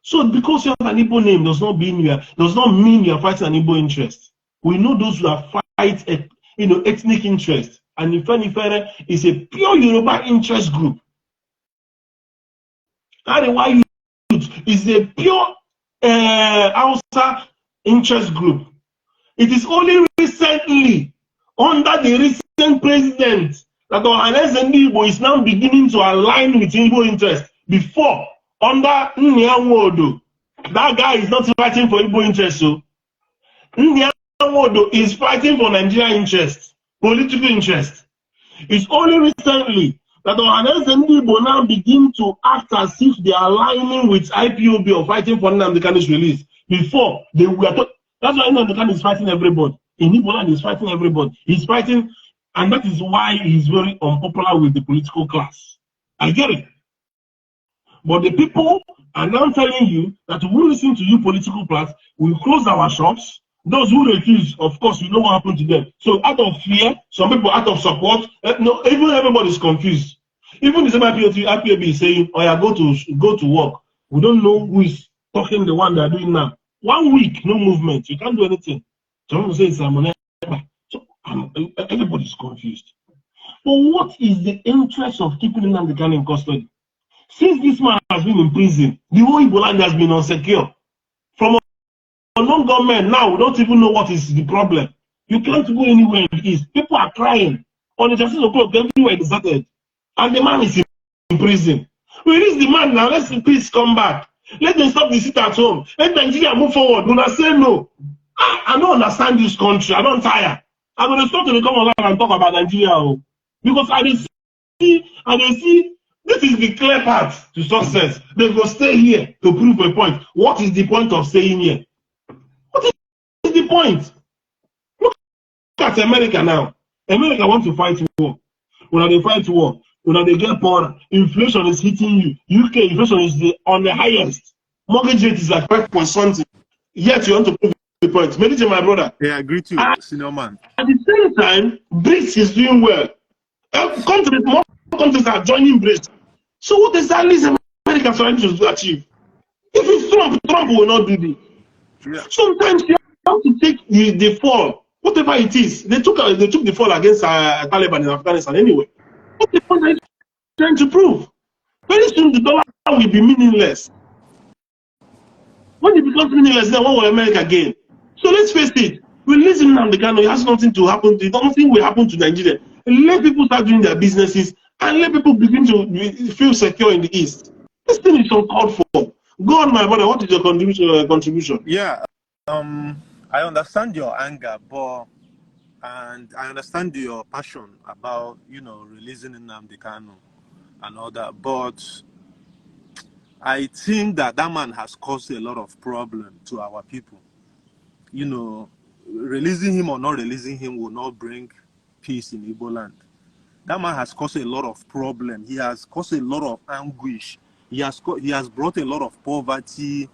So because you have an Igbo name does not mean you are fighting an Igbo interest. We know those who are fight ethnic interest. And Ifenifere is a pure Yoruba interest group. Arewa Youth is a pure Hausa interest group. It is only recently, under the recent president, that Ohanes and Igbo is now beginning to align with Igbo interest. Before, under Nyawodo, that guy is not fighting for Igbo interest. So Nyawodo is fighting for Nigerian interest, political interest. It's only recently that Ohanes and Igbo now begin to act as if they are aligning with IPOB or fighting for Nnamdi Kanu's release. Before, they were that's why Nnamdi Kanu is fighting everybody. In Igbo land, he's fighting everybody. He's fighting, and that is why he's very unpopular with the political class. I get it. But the people are now telling you that we will listen to you political class, we will close our shops. Those who refuse, of course, you know what happened to them. So out of fear, some people out of support, no, even everybody is confused. Even the same IPOB is saying, oh yeah, go to work. We don't know who is talking the one they are doing now. 1 week, no movement. You can't do anything. Some say it's so everybody is confused. But what is the interest of keeping Nnamdi Kanu in custody? Since this man has been in prison, the whole Igbo land has been unsecure. From a non-government now, we don't even know what is the problem. You can't go anywhere in the East. People are crying. On the 6 o'clock, everywhere is deserted. And the man is in prison. Release the man now. Let the peace come back. Let them stop the sit at home. Let Nigeria move forward. When I say no, I don't understand this country. I don't tire. I'm going to stop to come online and talk about Nigeria. Because I see this is the clear path to success. They go stay here to prove a point. What is the point of staying here? What is the point? Look at America now. America wants to fight war. When they fight war, when they get poor, inflation is hitting you. UK inflation is on the highest. Mortgage rate is like 5 something. Yet you want to prove the point. Meditate, my brother. Yeah, I agree to you, senior man. At the same time, BRICS is doing well. More countries are joining BRICS. So what exactly is America trying to achieve? If it's Trump will not do this. Yeah. Sometimes you have to take the fall, whatever it is. They took the fall against Taliban in Afghanistan anyway. What the point are you trying to prove? Very soon the dollar will be meaningless. When it becomes meaningless, then what will America gain? So let's face it. Releasing Nnamdi Kanu, it has nothing to happen. Nothing will happen to Nigeria. Let people start doing their businesses and let people begin to feel secure in the East. This thing is uncalled for. Go on, my brother. What is your contribution? Yeah, I understand your anger, and I understand your passion about releasing Nnamdi Kanu and all that. But I think that man has caused a lot of problem to our people. Releasing him or not releasing him will not bring peace in Igbo land. That man has caused a lot of problem. He has caused a lot of anguish. He has brought a lot of poverty,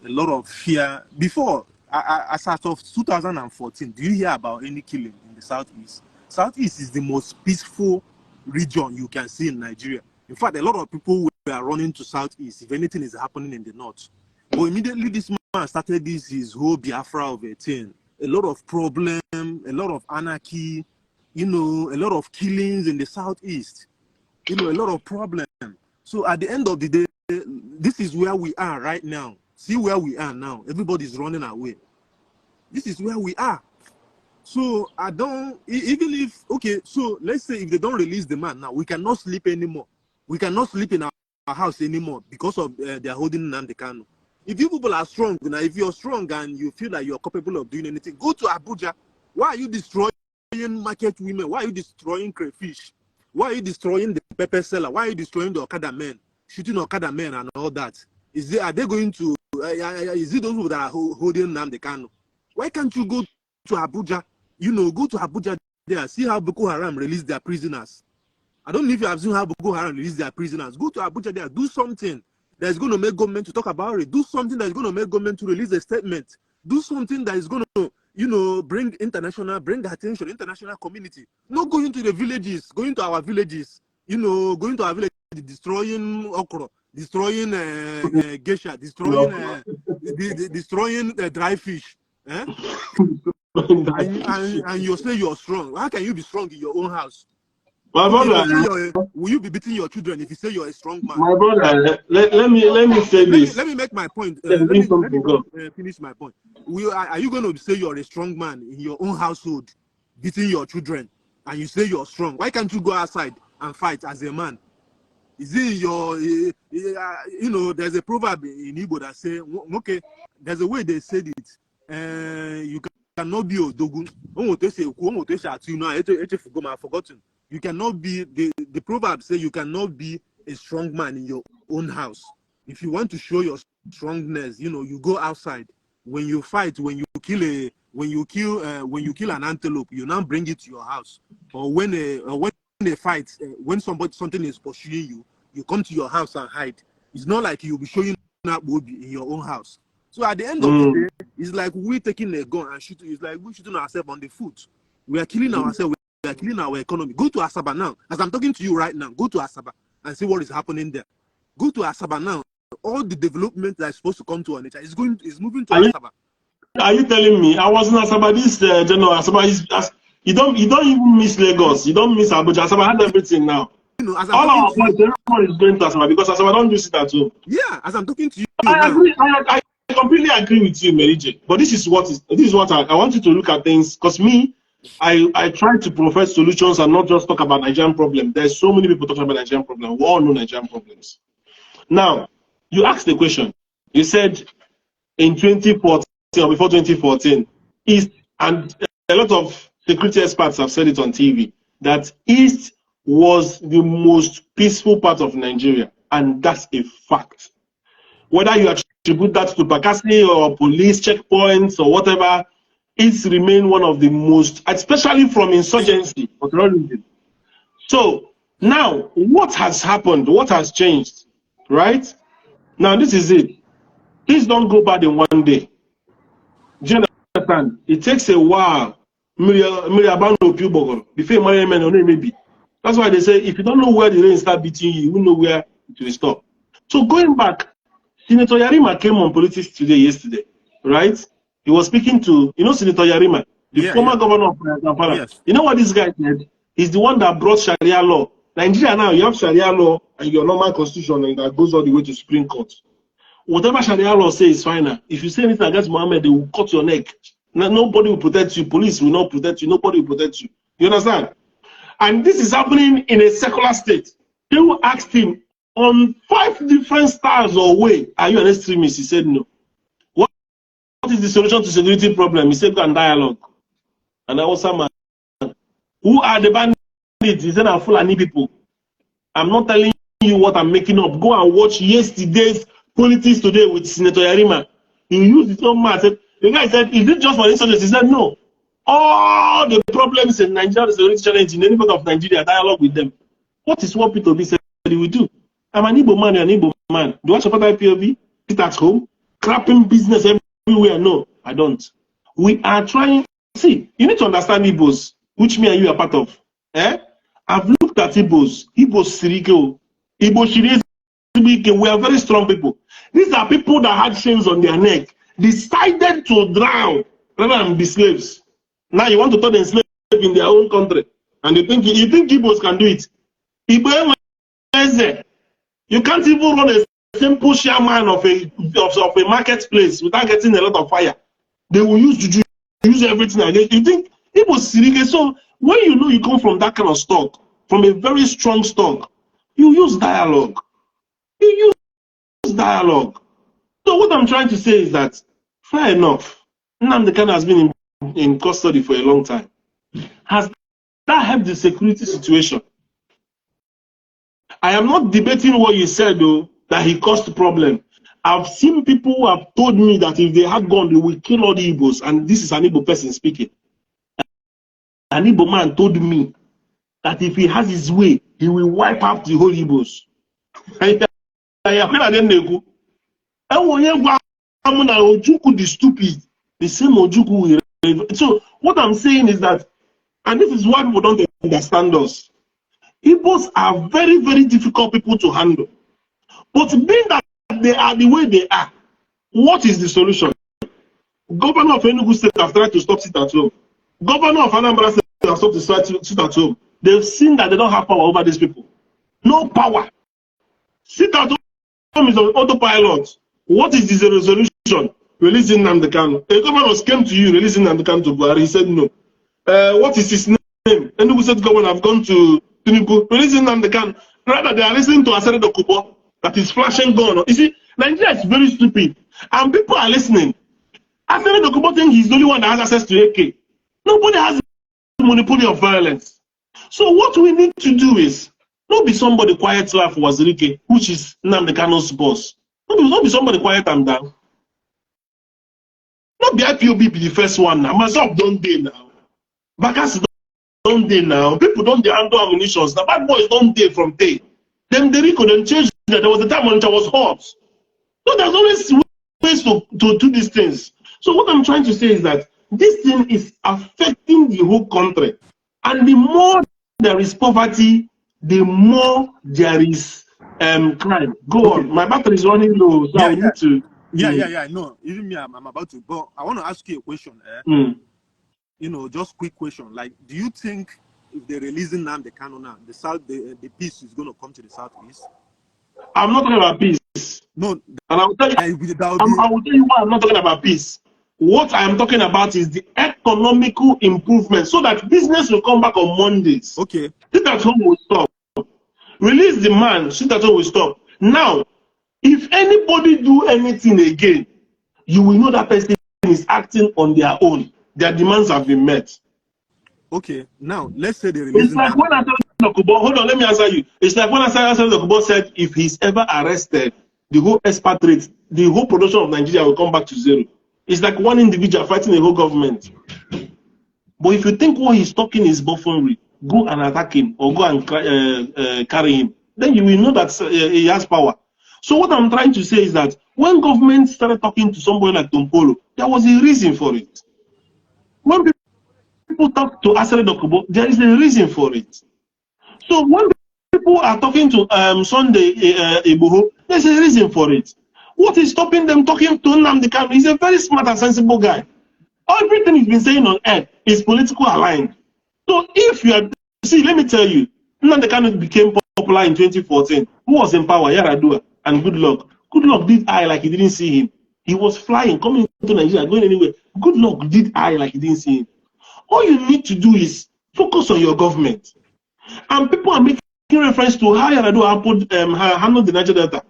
a lot of fear. Before, as of 2014, do you hear about any killing in the Southeast? Southeast is the most peaceful region you can see in Nigeria. In fact, a lot of people were running to Southeast if anything is happening in the North. But immediately this man started his whole Biafra of a thing. A lot of problem, a lot of anarchy, a lot of killings in the Southeast, a lot of problems. So at the end of the day, this is where we are right now. See where we are now. Everybody's running away. This is where we are. So so let's say if they don't release the man now, we cannot sleep anymore. We cannot sleep in our house anymore because of they're holding Nnamdi Kanu. If you people are strong, if you're strong and you feel like you're capable of doing anything, go to Abuja. Why are you destroying market women? Why are you destroying crayfish? Why are you destroying the pepper seller? Why are you destroying the Okada men, shooting Okada men and all that? Are they going to is it those people that are holding Nnamdi Kanu? Why can't you go to Abuja? Go to Abuja there, see how Boko Haram release their prisoners. I don't know if you have seen how Boko Haram release their prisoners. Go to Abuja there, do something that's going to make government to talk about it. Do something that's going to make government to release a statement. Do something that is going to, bring attention, international community. Not going to the villages, going to our villages, going to our villages, destroying okra, destroying geisha, destroying dry fish. Eh? and you say you're strong. How can you be strong in your own house? My brother, will you be beating your children if you say you're a strong man? My brother, let me say this. Let me make my point. Let me finish my point. Are you going to say you're a strong man in your own household, beating your children, and you say you're strong? Why can't you go outside and fight as a man? Is it there's a proverb in Igbo that say, okay, there's a way they said it. You cannot be Odogun. I've forgotten. You cannot be, the proverb say you cannot be a strong man in your own house. If you want to show your strongness, you go outside. When you fight, when you kill an antelope, you now bring it to your house. Or when they fight, when something is pursuing you, you come to your house and hide. It's not like you'll be showing up in your own house. So at the end of the day, it's like we taking a gun and shooting. It's like we're shooting ourselves on the foot. We are killing ourselves. We are killing our economy. Go to Asaba now. As I'm talking to you right now, go to Asaba and see what is happening there. Go to Asaba now. All the development that is supposed to come to Onitsha is moving to Asaba. Are you telling me? I was in Asaba this general. Asaba is you don't even miss Lagos. You don't miss Abuja. Asaba had everything now. All our boys, everyone is going to Asaba because Asaba don't use it at home. Yeah, as I'm talking to you I agree. I completely agree with you, Merije. But this is what I want you to look at things, because me, I try to profess solutions and not just talk about Nigerian problem. There's so many people talking about Nigerian problem. We all know Nigerian problems. Now, you asked the question. You said in 2014 or before 2014, East, and a lot of security experts have said it on TV, that East was the most peaceful part of Nigeria, and that's a fact. Whether you attribute that to Bakassi or police checkpoints or whatever, it's remained one of the most, especially from insurgency or terrorism. So now, what has happened? What has changed? Right? Now, this is it. Please don't go bad in one day. Do you understand? It takes a while. That's why they say, if you don't know where the rain start beating you, you will know where it will stop. So going back, Senator Yarima came on Politics Today yesterday, right? He was speaking to, Senator Yarima, the former governor of Zamfara. Yes. You know what this guy said? He's the one that brought Sharia law. Nigeria now, you have Sharia law and your normal constitution, and that goes all the way to Supreme Court. Whatever Sharia law says is fine. If you say anything against Mohammed, they will cut your neck. Nobody will protect you. Police will not protect you. Nobody will protect you. You understand? And this is happening in a secular state. They will ask him, on 5 different stars or way, are you an extremist? He said no. What is the solution to security problem? He said go and dialogue. And I was a man. Who are the bandits? He said I'm Fulani people. I'm not telling you what I'm making up. Go and watch yesterday's Politics Today with Senator Yarima. He used his own mouth. The guy said, is it just for insurgents? He said no. All the problems in Nigeria, the security challenge in any part of Nigeria, dialogue with them. What is what Peter B said he will do? I'm an Igbo man, you're an Igbo man. Do I support IPOB? Sit at home? Crapping business everywhere? No, I don't. We are trying. See, you need to understand Igbos, which me and you are part of. I've looked at Igbos. Igbos Sirike, Igbo Shirike, we are very strong people. These are people that had chains on their neck, decided to drown rather than be slaves. Now you want to turn them slaves in their own country. And you think Igbos can do it. Igbo, you can't even run a simple chairman of a marketplace without getting a lot of fire. They will use everything against you. Think it was Sirike. So when you know you come from that kind of stock, from a very strong stock, you use dialogue. You use dialogue. So what I'm trying to say is that, fair enough, Nnamdi Kanu has been in custody for a long time. Has that helped the security situation? I am not debating what you said, though, that he caused the problem. I've seen people who have told me that if they had gone, they will kill all the Igbos. And this is an Igbo person speaking. An Igbo man told me that if he has his way, he will wipe out the whole Igbos. Ojukwu the stupid, the same Ojukwu will. So what I'm saying is that, and this is why people don't understand us, Igbos are very, very difficult people to handle. But being that they are the way they are, what is the solution? Governor of Enugu State have tried to stop sit at home. Governor of Anambra State have stopped to sit at home. They've seen that they don't have power over these people. No power. Sit at home is on autopilot. What is the resolution? Releasing Nnamdi Kanu. A governor came to you releasing Nnamdi Kanu to Buhari. He said no. What is his name? Enugu State governor have gone to Tinubu releasing Nnamdi Kanu. Rather, they are listening to Asere Dokubo that is flashing gun. You see, Nigeria is very stupid, and people are listening. Asere Dokubo think he's the only one that has access to AK. Nobody has the monopoly of violence. So what we need to do is not be somebody quiet life for Wazirike, which is Nnamdi Kanu's boss. Not be somebody quiet and down. Not be IPOB be the first one now. Myself don't day now. Bakasi don't day now. People don't they handle ammunitions. The bad boys don't day from day. Them the Rico then changed that. There was a time when it was hot. So there's always ways to do these things. So what I'm trying to say is that this thing is affecting the whole country. And the more there is poverty, the more there is crime. Go on. My battery is running low, so I need to. Yeah. No, even me, I'm about to. But I want to ask you a question. You know, just quick question. Like, do you think if they're releasing Nnamdi Kanu now, the peace is going to come to the southeast? I'm not talking about peace. No. And I will tell you. I will tell you why I'm not talking about peace. What I am talking about is the economical improvement, so that business will come back on Mondays. Okay. Sit at home will stop. Release the man. Sit at home will stop. Now, if anybody do anything again, you will know that person is acting on their own. Their demands have been met. Okay. Now, let's say they release. It's like when Asere Dokubo, hold on, let me answer you. It's like when Asere Dokubo said if he's ever arrested, the whole expatriate, the whole production of Nigeria will come back to zero. It's like one individual fighting a whole government. But if you think what he's talking is buffoonery, go and attack him or go and carry him. Then you will know that he has power. So what I'm trying to say is that when government started talking to somebody like Tompolo, there was a reason for it. When people talk to Asere Dokubo, there is a reason for it. So when people are talking to Sunday Igboho, there's a reason for it. What is stopping them talking to Nnamdi Kanu? He's a very smart and sensible guy. Everything he's been saying on air is politically aligned. So if you are, see, let me tell you, Nnamdi Kanu became popular in 2014. Who was in power? Yaradua and Good Luck. Good Luck did eye like he didn't see him. He was flying, coming to Nigeria, going anywhere. Good Luck did eye like he didn't see him. All you need to do is focus on your government. And people are making reference to how Yaradua handled the Niger Delta.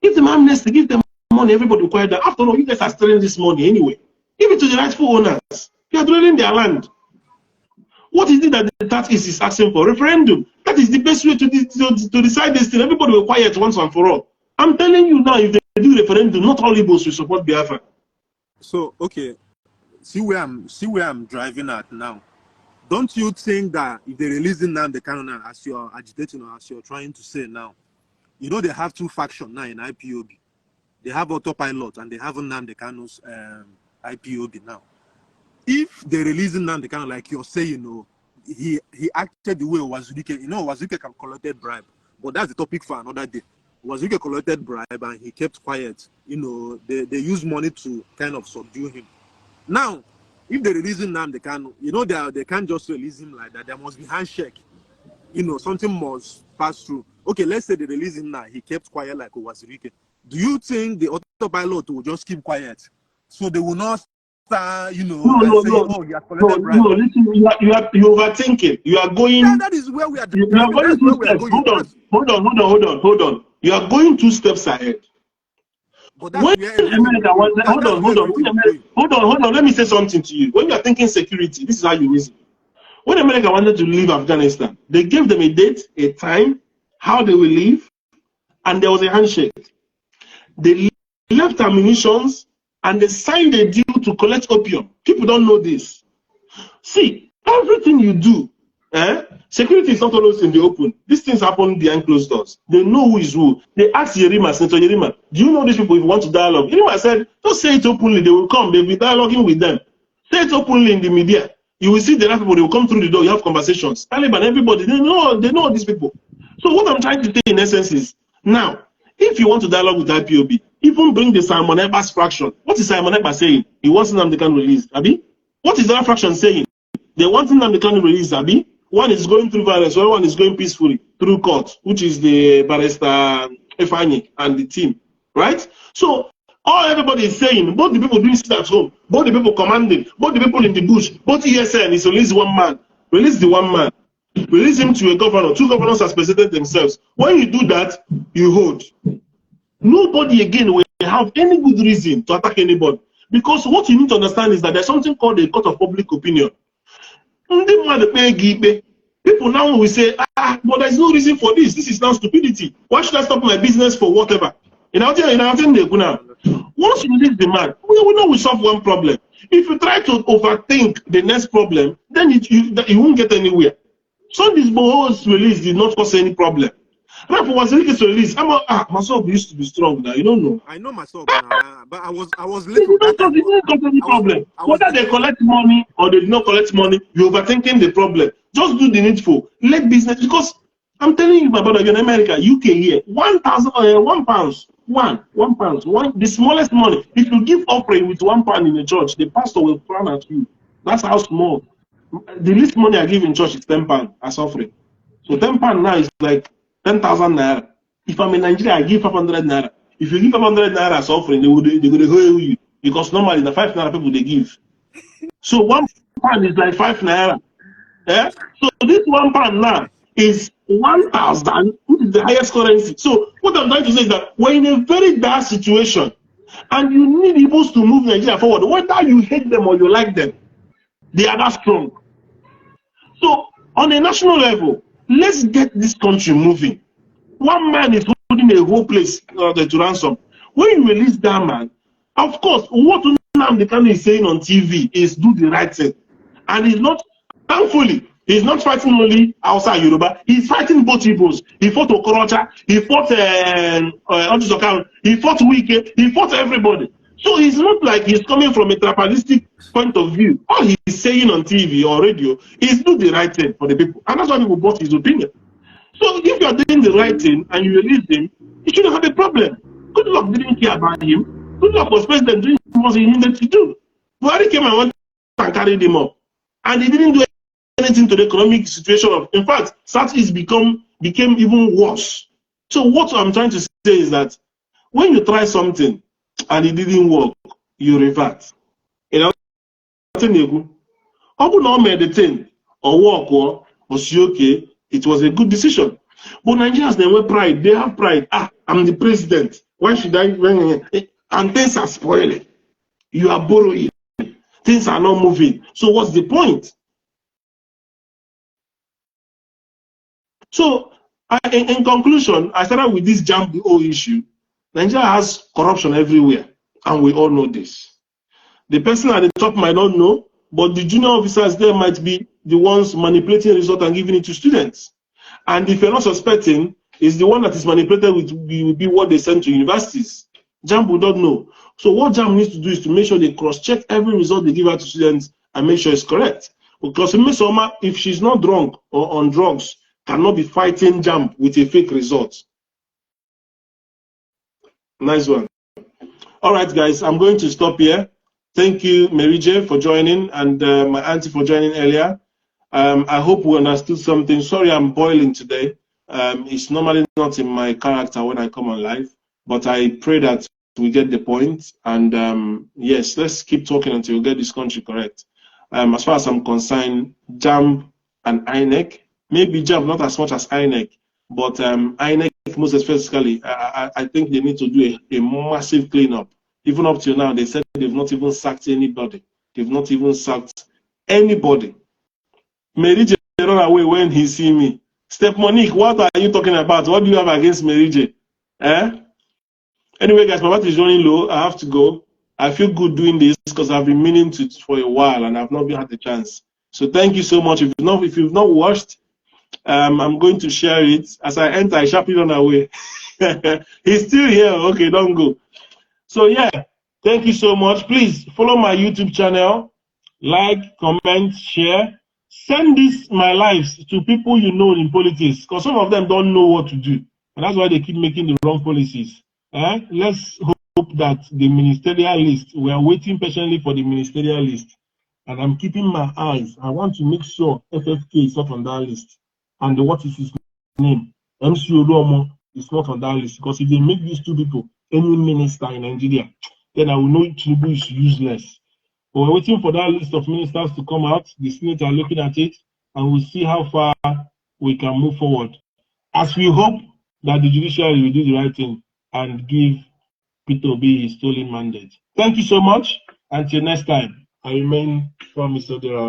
Give them amnesty, give them money, everybody will quiet down. After all, you guys are stealing this money anyway. Give it to the rightful owners. You are dwelling their land. What is it that the tax is asking for? Referendum. That is the best way to decide this thing. Everybody will quiet once and for all. I'm telling you now, if they do referendum, not all Igbos will support Biafra. So, okay, see where I'm driving at now. Don't you think that if they're releasing Nnamdi Kanu now, as you're agitating or as you're trying to say now, you know they have two factions now in IPOB. They have autopilot and they have Nnamdi Kanu's IPOB now. If they're releasing Nnamdi Kanu, like you're saying, you know, he acted the way Wazirike, you know, Wazirike collected bribe, but that's the topic for another day. Wazirike collected bribe and he kept quiet. You know, they use money to kind of subdue him. Now, if they're releasing Nnamdi Kanu, you know, they can't just release him like that. There must be handshake. You know, something must pass through. Okay, let's say they release him now. He kept quiet like Wazirike. Do you think the autopilot will just keep quiet? So they will not start, you know, oh, he has collected bribe. No, listen, you overthink it. You are going. Yeah, that is where we are. You are going 2 steps. Hold on. You are going 2 steps ahead. But that's when America was, hold on. Let me say something to you. When you are thinking security, this is how you reason. When America wanted to leave Afghanistan, they gave them a date, a time, how they will leave, and there was a handshake. They left ammunition and they signed a deal to collect opium. People don't know this. See, everything you do, security is not always in the open. These things happen behind closed doors. They know who is who. They ask Yerima, Senator Yerima, do you know these people if you want to dialogue? Yerima said, don't say it openly. They will come. They'll be dialoguing with them. Say it openly in the media. You will see the right people. They will come through the door. You have conversations. Taliban, everybody, they know these people. So what I'm trying to say in essence is, now, if you want to dialogue with IPOB, even bring the Simon Eber's fraction. What is Simon Eber saying? He wants Nnamdi Kanu released, Abi? What is the other fraction saying? They want Nnamdi Kanu released, Abi? One is going through violence, one is going peacefully through court, which is the barrister Ifeanyi and the team, right? So everybody is saying, both the people doing sit at home, both the people commanding, both the people in the bush, both ESN is release one man, release the one man, release him to a governor. Two governors has presented themselves. When you do that, you hold. Nobody again will have any good reason to attack anybody, because what you need to understand is that there's something called a court of public opinion. People now will say, but there's no reason for this. This is now stupidity. Why should I stop my business for whatever? Once you release the man, we know we solve one problem. If you try to overthink the next problem, then you won't get anywhere. So this Boho's release did not cause any problem. Right, was released. Myself used to be strong now. You don't know. I know myself now, but I was little. It didn't cause any problem. Whether they collect money or they did not collect money, you're overthinking the problem. Just do the needful. Let business, because I'm telling you, my brother, you're in America, UK here, 1,000, £1, the smallest money. If you give offering with £1 in the church, the pastor will frown at you. That's how small. The least money I give in church is £10 as offering. So £10 now is like 10,000 naira. If I'm in Nigeria, I give 500 naira. If you give 500 naira as offering, they're going to hold you, because normally the 5 naira people they give. So £1 is like 5 naira. Yeah? So this £1 now is 1,000, which is the highest currency. So what I'm trying to say is that we're in a very bad situation, and you need Igbos to move Nigeria forward. Whether you hate them or you like them, they are that strong. So on a national level, let's get this country moving. One man is holding a whole place to ransom. When you release that man, of course, what Nnamdi Kanu is saying on TV is do the right thing. And he's not, thankfully, he's not fighting only outside Yoruba, he's fighting both Igbos. He fought Okorocha, he fought he fought Wike, he fought everybody. So it's not like he's coming from a tribalistic point of view. All he's saying on TV or radio is do the right thing for the people. And that's why people bought his opinion. So if you're doing the right thing and you release him, you shouldn't have a problem. Good luck didn't care about him. Good luck was president doing what he needed to do. Buhari came and went and carried him up. And he didn't do anything to the economic situation of, in fact, Southeast became even worse. So what I'm trying to say is that when you try something and it didn't work, you revert. You know, not made the thing or work or see okay, it was a good decision. But Nigerians, they have pride. They have pride. I'm the president. Why should I? And things are spoiling. You are borrowing. Things are not moving. So what's the point? So in conclusion, I started with this jamb issue. Nigeria has corruption everywhere, and we all know this. The person at the top might not know, but the junior officers there might be the ones manipulating the result and giving it to students. And if you're not suspecting, it's the one that is manipulated will be what they send to universities. JAMB will not know. So what JAMB needs to do is to make sure they cross-check every result they give out to students and make sure it's correct. Because Ms. Oma, if she's not drunk or on drugs, cannot be fighting JAMB with a fake result. Nice one. All right, guys, I'm going to stop here. Thank you, Mary J, for joining, and my auntie for joining earlier. I hope we understood something. Sorry, I'm boiling today. It's normally not in my character when I come on live, but I pray that we get the point. And yes, let's keep talking until we get this country correct. As far as I'm concerned, JAMB and INEC, maybe JAMB not as much as INEC, but INEC most especially, I think they need to do a massive cleanup. Even up till now, they said they've not even sacked anybody. They've not even sacked anybody. Mary J run away when he see me. Step Monique, what are you talking about? What do you have against Mary J? Anyway, guys, my battery is running low. I have to go. I feel good doing this because I've been meaning to for a while and I've not had the chance. So thank you so much. If you've not watched, I'm going to share it. As I enter, I sharply run away. He's still here. Okay, don't go. So yeah, thank you so much. Please follow my YouTube channel, like, comment, share. Send this my lives to people you know in politics, because some of them don't know what to do, and that's why they keep making the wrong policies. Let's hope that the ministerial list, we are waiting patiently for the ministerial list, and I'm keeping my eyes. I want to make sure FFK is not on that list, and what is his name? MC Oluomo is not on that list, because if they make these two people any minister in Nigeria, then I will know Tinubu is useless. But we're waiting for that list of ministers to come out. The Senate are looking at it, and we'll see how far we can move forward. As we hope that the judiciary will do the right thing and give Peter Obi his stolen mandate. Thank you so much. Until next time, I remain from Mr. Dera.